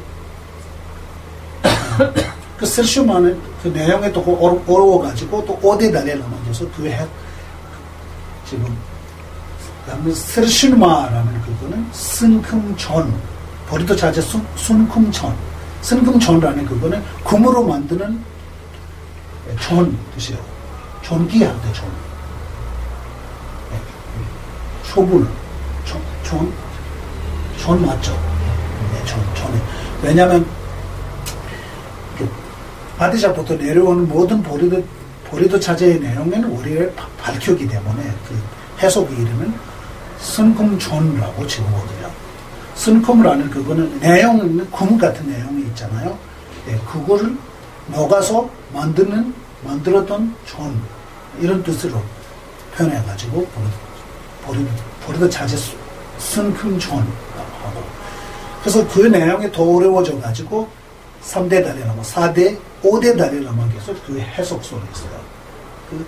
스르슈마는 그 내용에 또 어려워가지고 또 5대 달량아마에서 그 지금 남은 스르슈마라는 그거는 승금전 보리도 자제 순금전이라는 그거는 금으로 만드는 전 뜻이에요. 전기할 때 전. 초불 전 맞죠? 네, 전에. 왜냐하면 아디샤부터 내려오는 모든 보리도 차제의 내용에는 우리를 밝혔기 때문에 그 해석 이름은 순금전이라고 지거든요. 순금이라는 그거는 내용은 금 같은 내용이 있잖아요. 네, 그거를 녹아서 만들었던 전 이런 뜻으로 표현해가지고 보리도 자제 순금전이라고 하고 그래서 그 내용이 더 어려워져가지고 3대 달레라마, 4대, 5대 달레라마 계속 그 해석소리 있어요. 그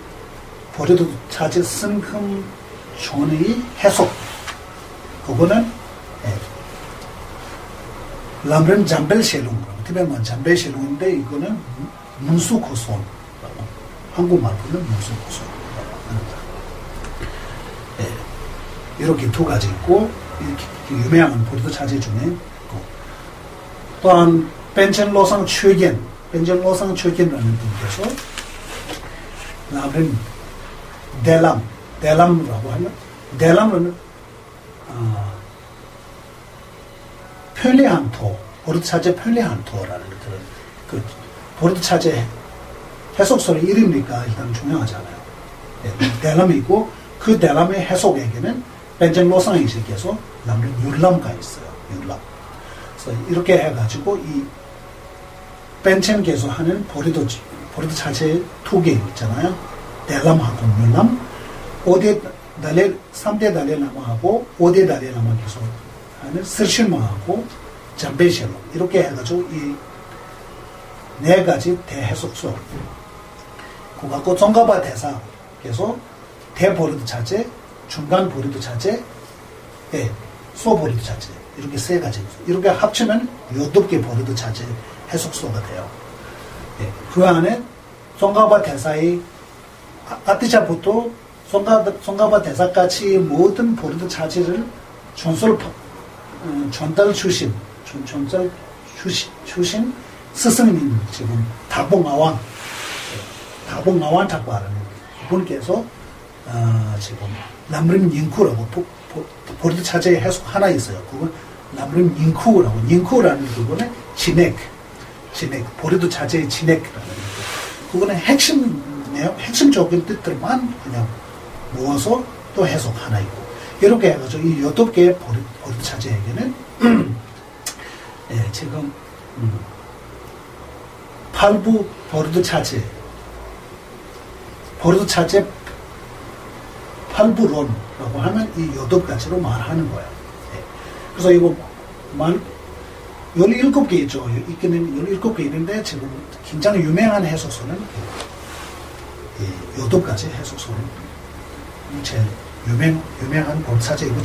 보리도 자제 순금전의 해석 그거는 람렘 잠벨 셰룽 티베만 잠벨 셰룽인데 이거는 문수고손 한국말로는 문수고손 이렇게 두 가지 있고 유명한 보리도 차제 중에 있고 또한 벤첸로상 최견이라는 뜻에서 람렘 델람이라고 하면 델람은 편리한 토, 보르드 차제 편리한 토라는 그 보르드 차제 해석소리 이름이니까 일단 중요하잖아요. 델람이 있고 그 델람의 해석에게는 벤젠 로상이식에서 남는 율람가 있어요. 율람. 그래서 이렇게 해가지고 이 벤첸께서 하는 보리도 보르드 차제 두 개 있잖아요. 델람하고 뮬람, 3대 달레라마하고 5대 달레라마 계속 하는 스르실마하고 잠베실로 이렇게 해가지고 이 네 가지 대해석소 그거하고 종가바 대사 계속 대보르드 차제, 중간 보르드 차제, 소보르드 차제 이렇게 세 가지 이렇게 합치면 8개 보르드 차제 해석소가 돼요. 그 안에 종가바 대사의 아티차부터 송가바 대사까지 모든 보르드 차제를 전달 주신 스승님 지금 다봉아왕 작가라는 분께서 지금 남림 잉쿠라고 보르드 차제의 해석 하나 있어요. 그건 남림 잉쿠라는 부분에 진액 보르드 차제의 진액이라는 그거는 핵심적인 뜻들만 그냥 모아서 또 해석 하나 있고 이렇게 해가지고 이 8개의 보르드 차제에게는 지금 8부 보르드 차제 8부론라고 하면 이 8가지로 말하는 거예요. 그래서 이거 17개 있죠. 있기는 17개 있는데 지금 굉장히 유명한 해석서는 8가지 해석서는 제일 유명한 보르드 차제이고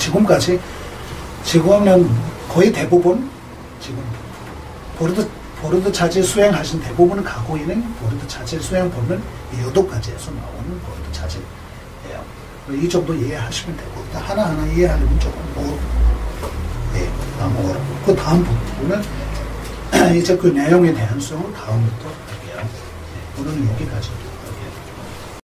지금은 거의 대부분 지금 보르드 차제 수행하신 대부분은 갖고 있는 보르드 차제 수행 보면 이 8가지에서 나오는 보르드 차제예요. 이 정도 이해하시면 되고 하나하나 이해하려면 조금 그 다음 부분은 이제 그 내용에 대한 수용은 다음부터 할게요. 오늘은 여기까지.